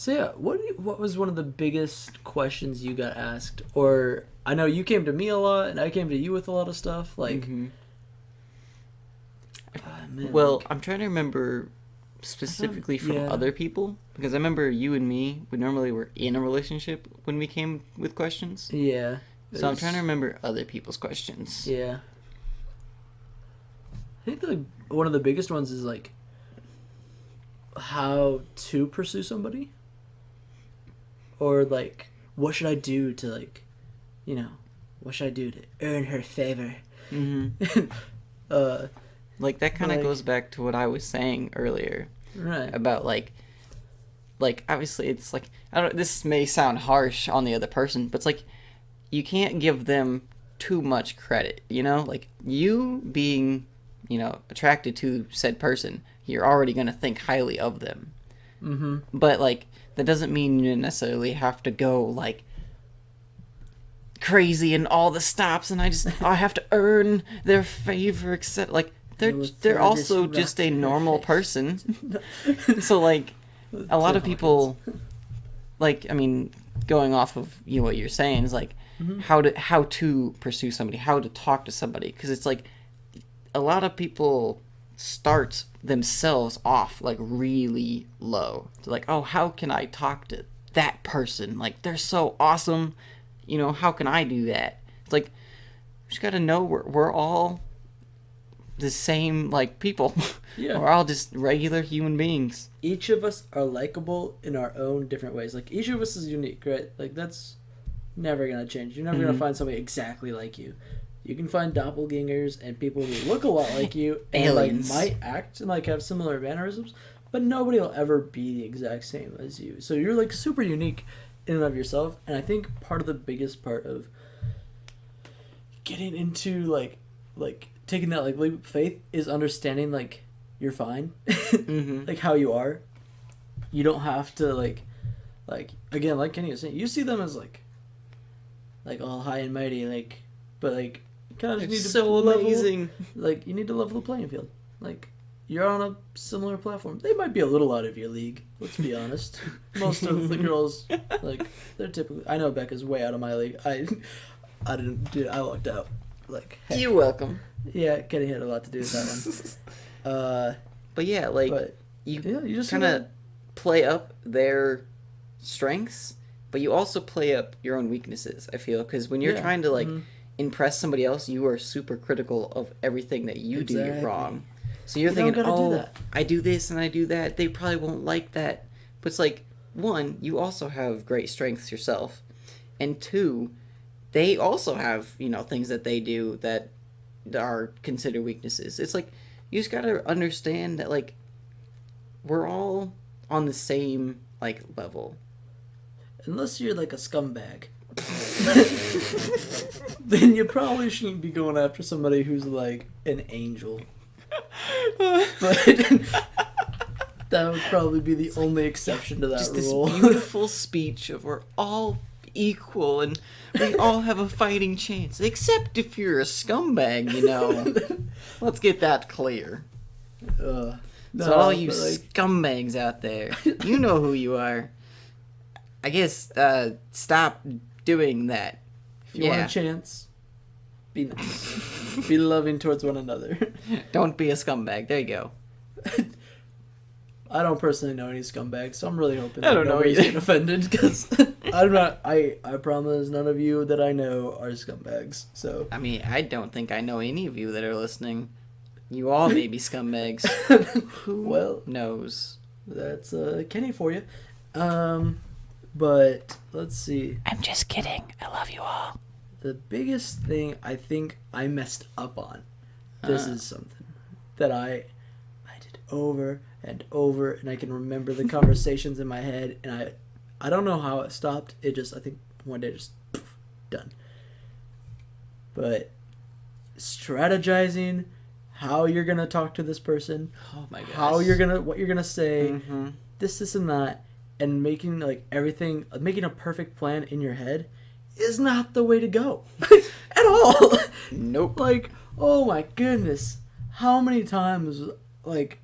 yeah, what was one of the biggest questions you got asked? Or I know you came to me a lot, and I came to you with a lot of stuff. Like, mm-hmm. Man, well, I'm trying to remember specifically from other people, because I remember you and me, we normally were in a relationship when we came with questions. Yeah. So I'm trying to remember other people's questions. Yeah. I think one of the biggest ones is like how to pursue somebody, or like what should I do to like, what should I do to earn her favor? Mm-hmm. Like that kind of goes back to what I was saying earlier, right? About like obviously it's like, this may sound harsh on the other person, but it's like you can't give them too much credit, like you being, attracted to said person, you're already going to think highly of them. Mm-hmm. But like that doesn't mean you necessarily have to go like crazy and all the stops and I have to earn their favor, except like they're also just a normal person. So like a lot of people, like, I mean, going off of what you're saying is like, mm-hmm. how to pursue somebody, how to talk to somebody, because it's like a lot of people start themselves off like really low. So like, oh, how can I talk to that person? Like they're so awesome, how can I do that? It's like you just gotta know we're all the same like people. Yeah. We're all just regular human beings. Each of us are likable in our own different ways. Like each of us is unique, right? Like that's never gonna change. You're never mm-hmm. gonna find somebody exactly like you. You can find doppelgangers and people who look a lot like you and aliens. Like might act and like have similar mannerisms, but nobody will ever be the exact same as you. So you're like super unique in and of yourself. And I think part of the biggest part of getting into like taking that like leap of faith is understanding like you're fine. Mm-hmm. Like how you are. You don't have to like again, like Kenny was saying, you see them as like all high and mighty, like, but like kind of just need to so amazing. Like you need to level the playing field. Like you're on a similar platform. They might be a little out of your league. Let's be honest. Most of the girls, like, they're typically. I know Becca's way out of my league. I didn't. Dude, I walked out. Like, heck. You're welcome. Yeah, Kenny had a lot to do with that one. But yeah, like you just kind of play up their strengths, but you also play up your own weaknesses. I feel, because when you're trying to like mm-hmm. impress somebody else, you are super critical of everything that you do wrong. So you're thinking, I do this and I do that. They probably won't like that. But it's like, one, you also have great strengths yourself. And two, they also have, things that they do that are considered weaknesses. It's like, you just got to understand that, like, we're all on the same, like, level. Unless you're, like, a scumbag. Then you probably shouldn't be going after somebody who's, like, an angel. But that would probably be the only exception to that just rule. This beautiful speech of we're all equal and we all have a fighting chance, except if you're a scumbag, Let's get that clear. So all you scumbags out there, you know who you are. I guess stop doing that. If you want a chance, be nice. Be loving towards one another. Don't be a scumbag. There you go. I don't personally know any scumbags, so I'm really hoping I don't know nobody's either. getting offended, because I'm not. I promise none of you that I know are scumbags. So I mean, I don't think I know any of you that are listening. You all may be scumbags. Who knows? That's Kenny for you. But let's see. I'm just kidding. I love you all. The biggest thing I think I messed up on. This is something that I did over and over, and I can remember the conversations in my head, and I don't know how it stopped. It just, I think one day just poof, done. But strategizing how you're gonna talk to this person, Oh my gosh. what you're gonna say, Mm-hmm. this and that, and making like everything, making a perfect plan in your head is not the way to go at all. Nope. Like, oh my goodness, how many times like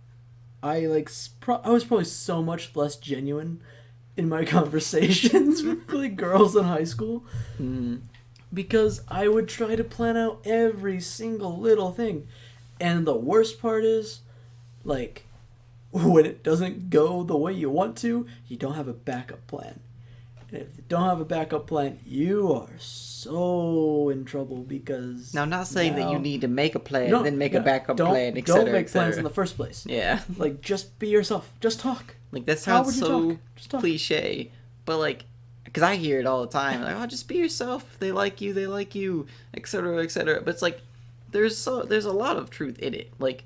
I was probably so much less genuine in my conversations with like girls in high school, because I would try to plan out every single little thing. And the worst part is, like, when it doesn't go the way you want to, you don't have a backup plan. And if you don't have a backup plan, you are so in trouble, because... Now, I'm not saying that you need to make a plan, then make a yeah, backup don't- plan, etc. Don't make plans in the first place. Yeah. Like, just be yourself. Just talk. Like, that How sounds would you so talk? Just talk. cliche. But, like, because I hear it all the time. Like, oh, just be yourself. If they like you, etc., etc. But it's like, there's a lot of truth in it. Like,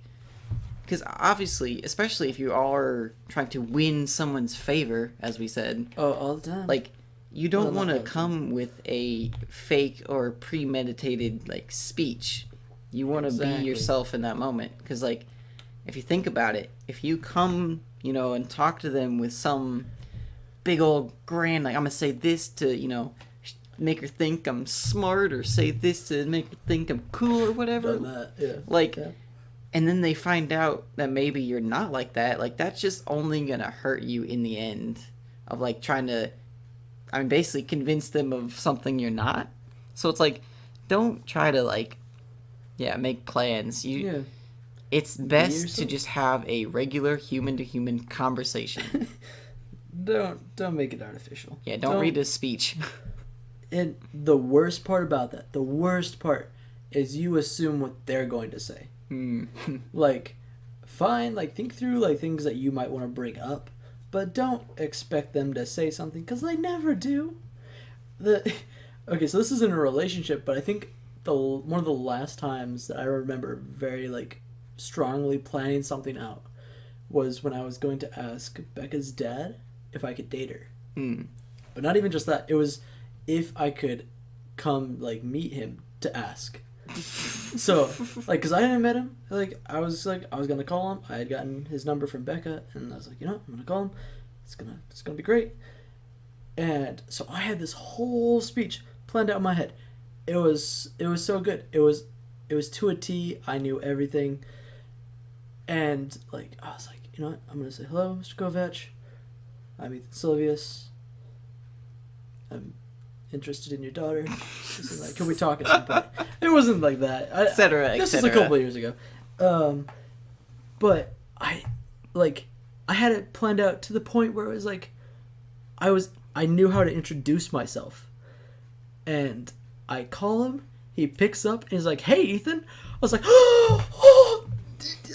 because obviously, especially if you are trying to win someone's favor, as we said, Oh, all the time. like, you don't Well, want to not all the come with a fake or premeditated, like, speech. You want to Exactly. be yourself in that moment. Because, like, if you think about it, if you come, and talk to them with some big old grand, like, I'm going to say this to, make her think I'm smart, or say this to make her think I'm cool or whatever. Done that, yeah. Like, Yeah. and then they find out that maybe you're not like that. Like, that's just only going to hurt you in the end of, like, trying to, basically convince them of something you're not. So it's like, don't try to, like, make plans. Yeah. It's best to yourself. just have a regular human-to-human conversation. Don't make it artificial. Yeah, don't read a speech. And the worst part about that, the worst part, is you assume what they're going to say. Like, fine, like, think through, like, things that you might want to bring up, but don't expect them to say something, because they never do. Okay, so this isn't a relationship, but I think one of the last times that I remember very, like, strongly planning something out was when I was going to ask Becca's dad if I could date her. But not even just that, it was if I could come, like, meet him to ask. So, like, because I hadn't met him, like, I was gonna call him. I had gotten his number from Becca, and I was like, I'm gonna call him. It's gonna be great. And so I had this whole speech planned out in my head. It was so good. It was to a T. I knew everything. And, like, I was like, what? I'm gonna say, hello, Mr. Kovac. I'm Ethan Silvius. I'm interested in your daughter. Like, can we talk at some point? It wasn't like that. Etc., This was a couple of years ago. But I had it planned out to the point where it was like, I knew how to introduce myself. And I call him, he picks up, and he's like, hey, Ethan. I was like, oh,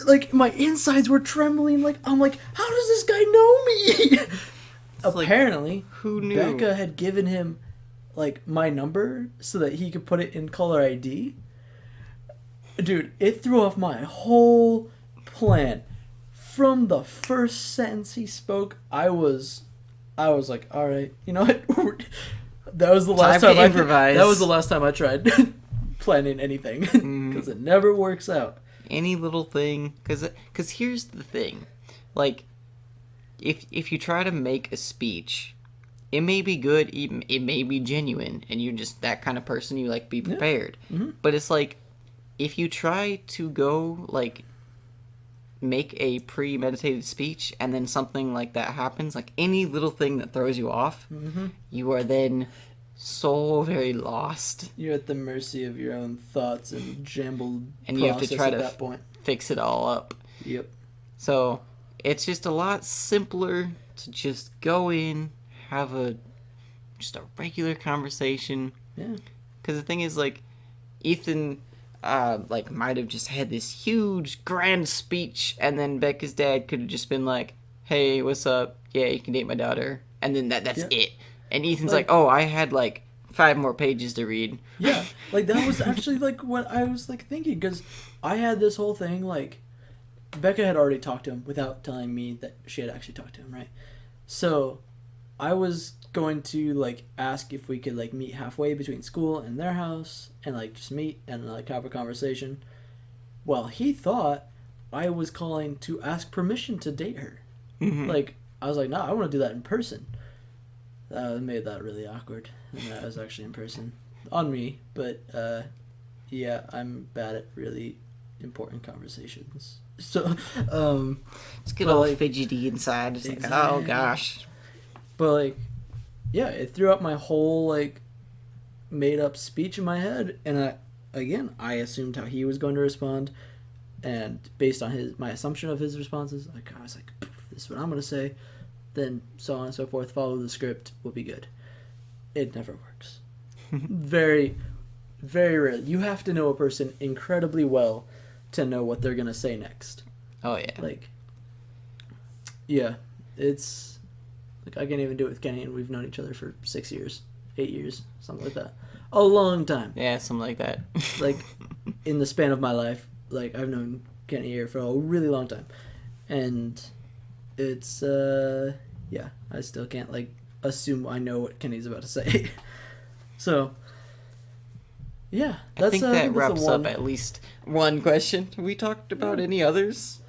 like, my insides were trembling. Like, I'm like, how does this guy know me? Apparently, like, who knew? Becca had given him, like, my number so that he could put it in caller ID. Dude, it threw off my whole plan. From the first sentence he spoke, I was like, all right, you know what? That was the last time I improvise. That was the last time I tried planning anything, because it never works out. Any little thing, because here's the thing, like, if you try to make a speech, it may be good, it may be genuine, and you're just that kind of person, you, like, be prepared. Yeah. Mm-hmm. But it's like, if you try to go, like, make a premeditated speech, and then something like that happens, like any little thing that throws you off, you are then so very lost. You're at the mercy of your own thoughts and jumbled and you have to try at to that point. fix it all up. Yep. So it's just a lot simpler to just go in, have just a regular conversation. Yeah. Because the thing is, like, Ethan, might have just had this huge, grand speech, and then Becca's dad could have just been like, hey, what's up? Yeah, you can date my daughter. And then that's it. And Ethan's like, oh, I had, 5 more pages to read. Yeah. That was actually, what I was, thinking. Because I had this whole thing, Becca had already talked to him without telling me that she had actually talked to him, right? So I was going to, ask if we could, meet halfway between school and their house and, just meet and, have a conversation. Well, he thought I was calling to ask permission to date her. Mm-hmm. I was like, no, I want to do that in person. That made that really awkward. And that was actually in person. On me, but, yeah, I'm bad at really important conversations. So, just get all fidgety inside. Just exactly. Oh gosh. But yeah, it threw up my whole made up speech in my head, and I assumed how he was going to respond, and based on my assumption of his responses, I was like, this is what I'm going to say, then so on and so forth. Follow the script, will be good. It never works. Very, very rarely. You have to know a person incredibly well to know what they're gonna say next. Oh yeah. Yeah, it's I can't even do it with Kenny, and we've known each other for 6 years, 8 years, something like that. A long time. Yeah, something like that. In the span of my life, I've known Kenny here for a really long time, and it's yeah, I still can't assume I know what Kenny's about to say. So. Yeah, I think that wraps up at least one question. Have we talked about any others?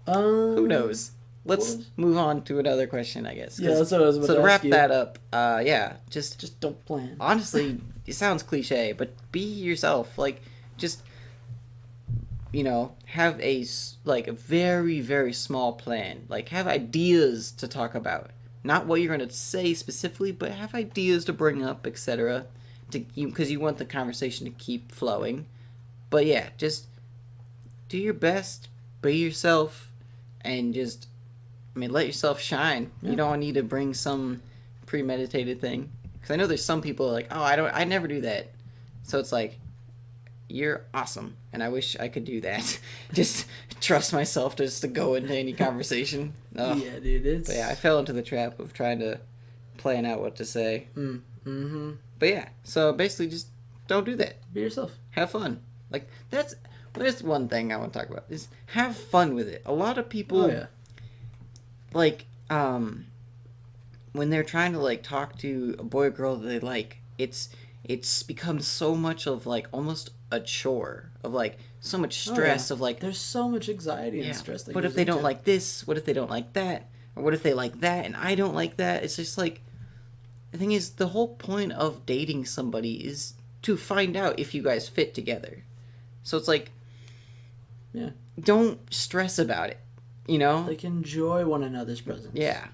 Who knows? Let's move on to another question, I guess. Yeah, that's what I was about to ask you. So to wrap that up, yeah, just don't plan. Honestly, it sounds cliche, but be yourself. Just have a very, very small plan. Have ideas to talk about. Not what you're going to say specifically, but have ideas to bring up, etc. Because you want the conversation to keep flowing. But yeah, just do your best, be yourself, and just, let yourself shine. Yeah. You don't need to bring some premeditated thing. Because I know there's some people I never do that. So it's you're awesome, and I wish I could do that. Just trust myself just to go into any conversation. Oh. Yeah, dude, But yeah, I fell into the trap of trying to plan out what to say. Mm-hmm. But yeah, so basically just don't do that. Be yourself. Have fun. That's one thing I want to talk about, is have fun with it. A lot of people, when they're trying to, talk to a boy or girl that they like, it's become so much of, almost a chore, of, so much stress, of, there's so much anxiety and stress. But if they don't like this, what if they don't like that? Or what if they like that and I don't like that? It's just, the thing is, the whole point of dating somebody is to find out if you guys fit together. So it's yeah, don't stress about it, enjoy one another's presence. Yeah.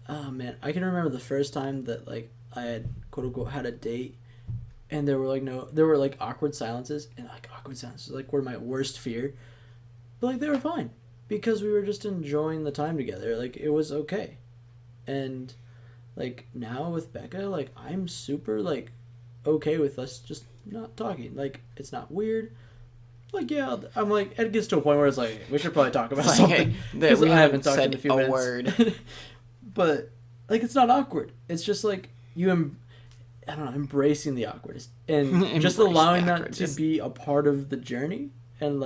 Oh man, I can remember the first time that I had quote unquote had a date, and there were awkward silences, and awkward silences were my worst fear, but they were fine because we were just enjoying the time together. It was okay, and. Now with Becca, I'm super, okay with us just not talking. It's not weird. Yeah, I'm it gets to a point where it's we should probably talk about something. Because I haven't talked in a few minutes. Word. But, it's not awkward. It's just, embracing the awkwardness. And just allowing that to be a part of the journey and,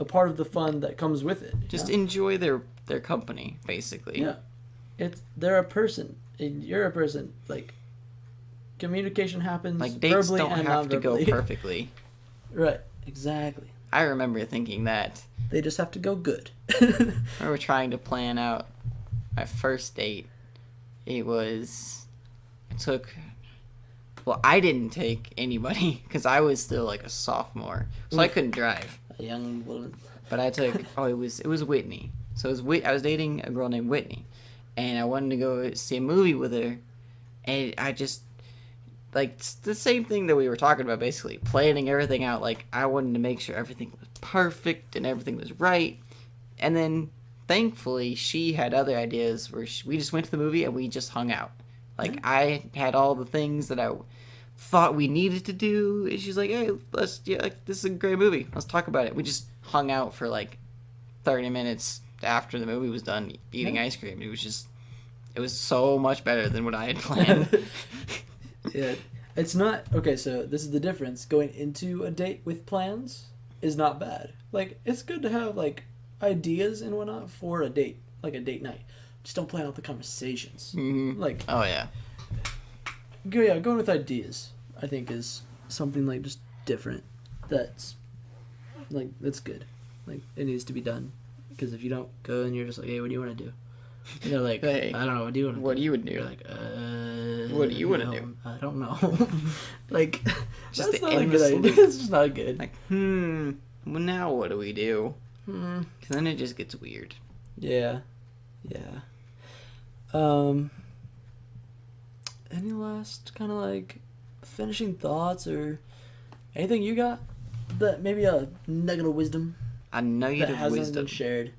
a part of the fun that comes with it. Just enjoy their company, basically. Yeah. They're a person. You're a person. Communication happens dates verbally don't and have to non-verbally. go perfectly. Right, exactly. I remember thinking that. They just have to go good. We were trying to plan out my first date. I didn't take anybody because I was still a sophomore, so I couldn't drive. A young woman. But I took. It was Whitney. So I was dating a girl named Whitney. And I wanted to go see a movie with her, and like it's the same thing that we were talking about, basically planning everything out. Like I wanted to make sure everything was perfect and everything was right, and then thankfully she had other ideas where we just went to the movie and we just hung out. Like I had all the things that I thought we needed to do, and she's like, "Hey, this is a great movie. Let's talk about it." We just hung out for like 30 minutes after the movie was done, eating ice cream. It was so much better than what I had planned. Yeah, it's not okay. So this is the difference. Going into a date with plans is not bad. Like it's good to have like ideas and whatnot for a date, like a date night. Just don't plan out the conversations. Mm-hmm. Like oh yeah, going with ideas. I think is something like just different. That's good. Like it needs to be done. Because if you don't go and you're just like, hey, what do you want to do? And they're like, hey, I don't know, what do you want to do? What do you want to do? You're like, what do you want to do? I don't know. Like, just that's not a good idea. It's just not good. Like, well, now what do we do? Because then it just gets weird. Yeah. Yeah. Any last kind of like finishing thoughts or anything you got? That maybe a nugget of wisdom? A nugget that of hasn't wisdom been shared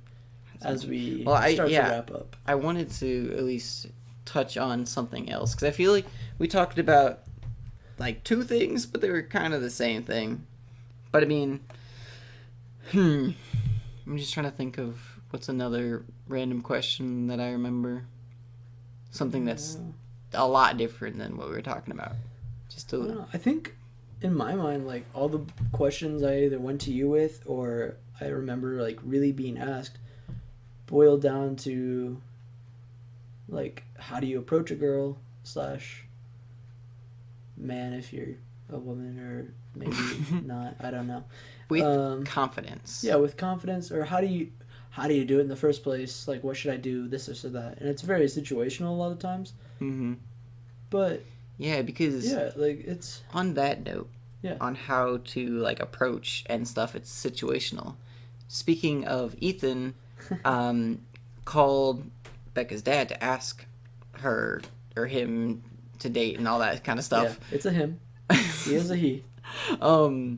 as we start to wrap up. I wanted to at least touch on something else because I feel like we talked about like two things, but they were kind of the same thing. But I mean, I'm just trying to think of what's another random question that I remember. Something that's a lot different than what we were talking about. I think in my mind, like all the questions I either went to you with or I remember like really being asked boiled down to like how do you approach a girl / man if you're a woman or maybe not, I don't know, with confidence. Yeah, with confidence, or how do you do it in the first place, like what should I do, this or that, and it's very situational a lot of times. But yeah, because like it's on that note, on how to like approach and stuff, it's situational. Speaking of, Ethan called Becca's dad to ask her or him to date and all that kind of stuff. Yeah, it's a him. He is a he.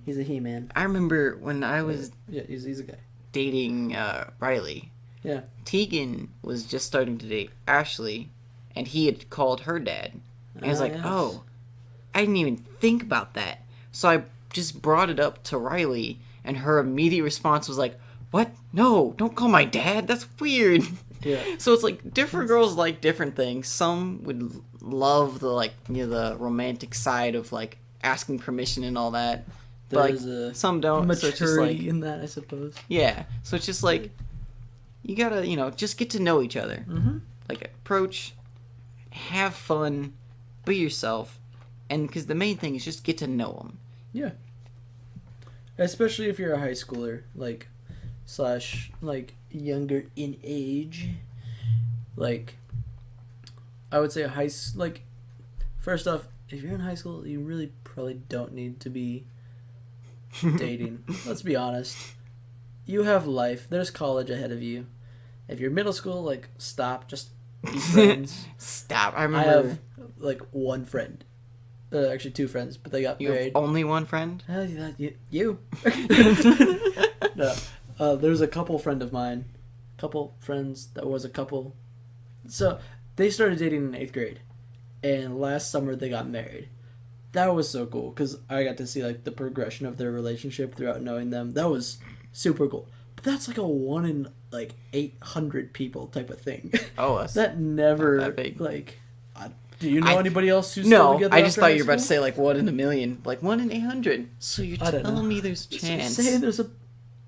He's a he man. I remember when I was he's a guy dating Riley. Yeah. Tegan was just starting to date Ashley, and he had called her dad. And I was like, oh, I didn't even think about that. So I just brought it up to Riley, and her immediate response was like, what? No, don't call my dad. That's weird. Yeah. So it's like different girls like different things. Some would love the the romantic side of like asking permission and all that. There's but some don't. Maturity so it's just like, in that, I suppose. Yeah. So it's just like you gotta just get to know each other. Like approach, have fun, be yourself, and because the main thing is just get to know them. Yeah. Especially if you're a high schooler, like / like younger in age. Like I would say first off, if you're in high school, you really probably don't need to be dating. Let's be honest. You have life. There's college ahead of you. If you're middle school, like stop, just be friends. Stop. I remember I have like one friend. Actually, two friends, but they got married. You have only one friend? You. No. There's a couple friend of mine. Couple friends that was a couple. So, they started dating in 8th grade. And last summer, they got married. That was so cool, because I got to see, like, the progression of their relationship throughout knowing them. That was super cool. But that's like a 1 in, like, 800 people type of thing. Oh, that's that never, not that big. Like... Do you know anybody else who's still together? No, I just thought you were about to say like 1 in a million, like 1 in 800. So you're telling me there's a chance? I'm saying there's a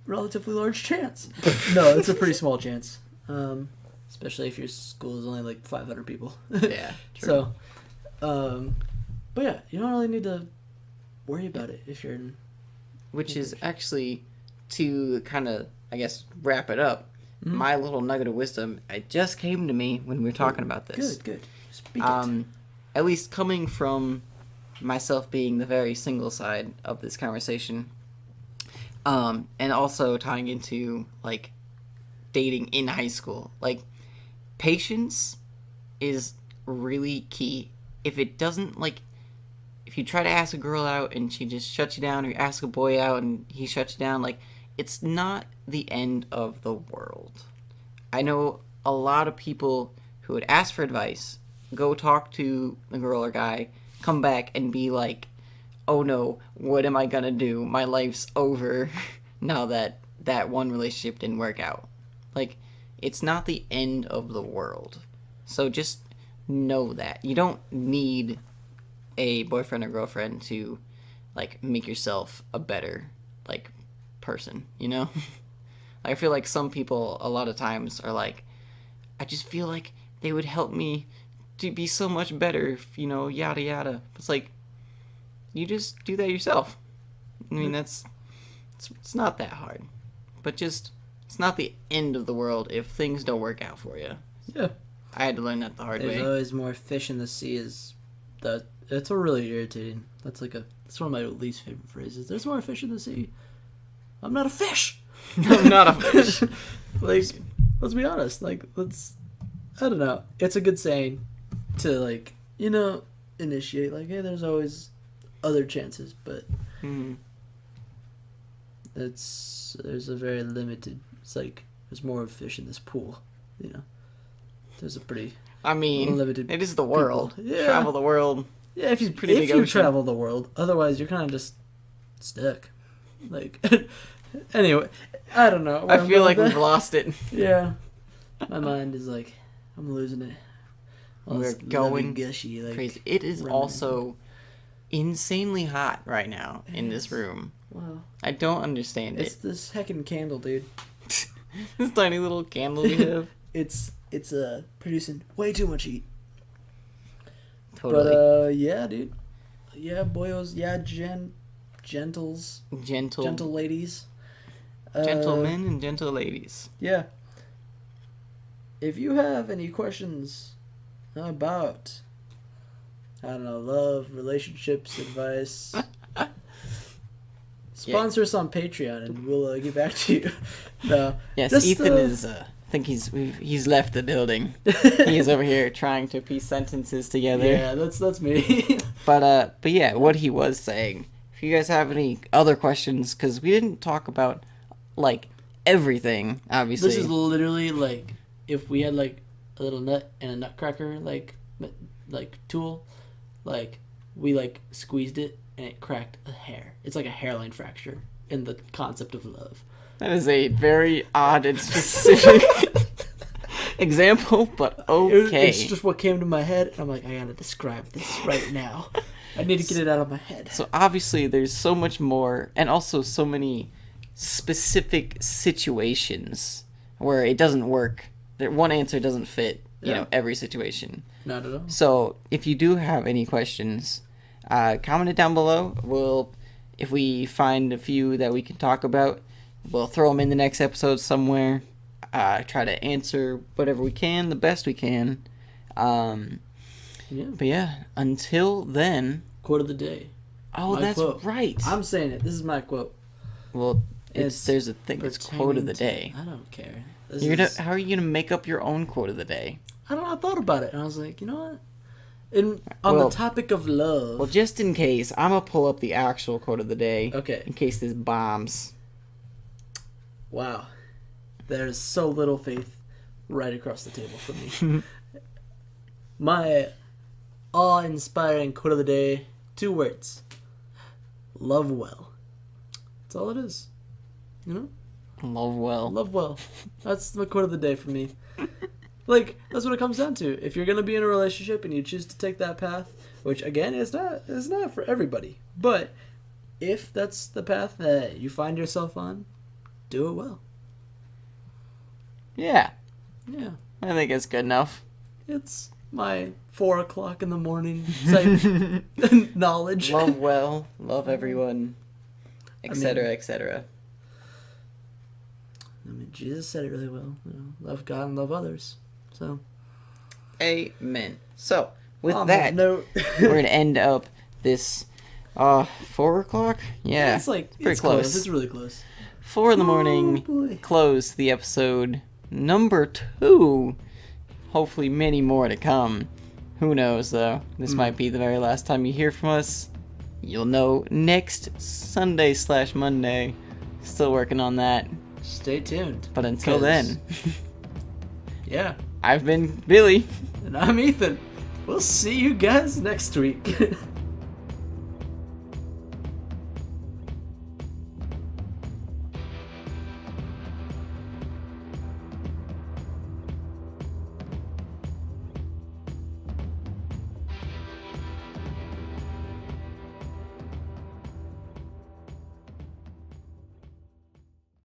relatively large chance. No, it's a pretty small chance. Especially if your school is only like 500 people. Yeah, true. So, but yeah, you don't really need to worry about it if you're in. Which is actually to kind of, I guess, wrap it up. My little nugget of wisdom, it just came to me when we were talking about this. Good. At least coming from myself being the very single side of this conversation, and also tying into like dating in high school, like patience is really key. If it doesn't, like, if you try to ask a girl out and she just shuts you down, or you ask a boy out and he shuts you down, like, it's not the end of the world. I know a lot of people who would ask for advice, go talk to the girl or guy, come back and be like, oh no, what am I gonna do? My life's over now that that one relationship didn't work out. Like, it's not the end of the world. So just know that. You don't need a boyfriend or girlfriend to, like, make yourself a better, like, person, you know? I feel like some people a lot of times are like, I just feel like they would help me to be so much better if, you know, yada yada. It's like, you just do that yourself. I mean, it's not that hard. But just, it's not the end of the world if things don't work out for you. Yeah. I had to learn that the hard way. There's always more fish in the sea it's a really irritating. That's one of my least favorite phrases. There's more fish in the sea. I'm not a fish. I'm not a fish. Like, let's be honest. Like, I don't know. It's a good saying to, like, you know, initiate. Like, hey, there's always other chances, but there's a very limited. It's like there's more fish in this pool. You know, there's a pretty. I mean, limited. It is the world. Yeah. Travel the world. Yeah, if you pretty big ocean. travel the world, otherwise you're kind of just stuck. Like, anyway, I don't know. I feel like we've lost it. Yeah, my mind is like, I'm losing it. We're going gushy, like, crazy. It is also insanely hot right now in this room. Wow. I don't understand It's it. this heckin' candle, dude. This tiny little candle we have. It's producing way too much heat. Totally. But yeah, dude. Yeah, boyos. Yeah, gentles. Gentle ladies. Gentlemen and gentle ladies. Yeah. If you have any questions about, I don't know, love, relationships, advice, sponsor us on Patreon and we'll get back to you. No. Yes, just, Ethan is. I think he's left the building. He's over here trying to piece sentences together. Yeah, that's me. But yeah, what he was saying. If you guys have any other questions, because we didn't talk about, like, everything. Obviously, This is literally like if we had like a little nut and a nutcracker like tool, like we like squeezed it and it cracked a hair. It's like a hairline fracture in the concept of love. That is a very odd and specific example, but okay. It's just what came to my head, and I'm like, I gotta describe this right now. I need to get it out of my head. So obviously there's so much more, and also so many specific situations where it doesn't work. One answer doesn't fit, you know, every situation. Not at all. So if you do have any questions, comment it down below. If we find a few that we can talk about, we'll throw them in the next episode somewhere. Try to answer whatever we can, the best we can. Yeah. But yeah, until then. Quote of the day. Oh, My that's quote. right. I'm saying it. This is my quote. Well, there's a thing. It's quote of the day. I don't care. How are you gonna make up your own quote of the day? I don't know. I thought about it, and I was like, you know what? On the topic of love. Well, just in case, I'm gonna pull up the actual quote of the day. Okay. In case this bombs. Wow. There's so little faith right across the table for me. My awe-inspiring quote of the day, 2 words. Love well. That's all it is. You know? Love well. Love well. That's the quote of the day for me. Like, that's what it comes down to. If you're going to be in a relationship and you choose to take that path, which, again, is not for everybody. But if that's the path that you find yourself on, do it well. Yeah. Yeah. I think it's good enough. It's my 4 o'clock in the morning type knowledge. Love well. Love everyone. Etc. etc. I mean, Jesus said it really well. You know, love God and love others. So. Amen. So, with On that, note, we're going to end up this 4 o'clock? Yeah. It's like, pretty it's close. It's really close. 4 in the morning. Boy. Close the episode number 2. Hopefully many more to come. Who knows, though? This might be the very last time you hear from us. You'll know next Sunday/Monday. Still working on that. Stay tuned. But until then, yeah. I've been Billy. And I'm Ethan. We'll see you guys next week.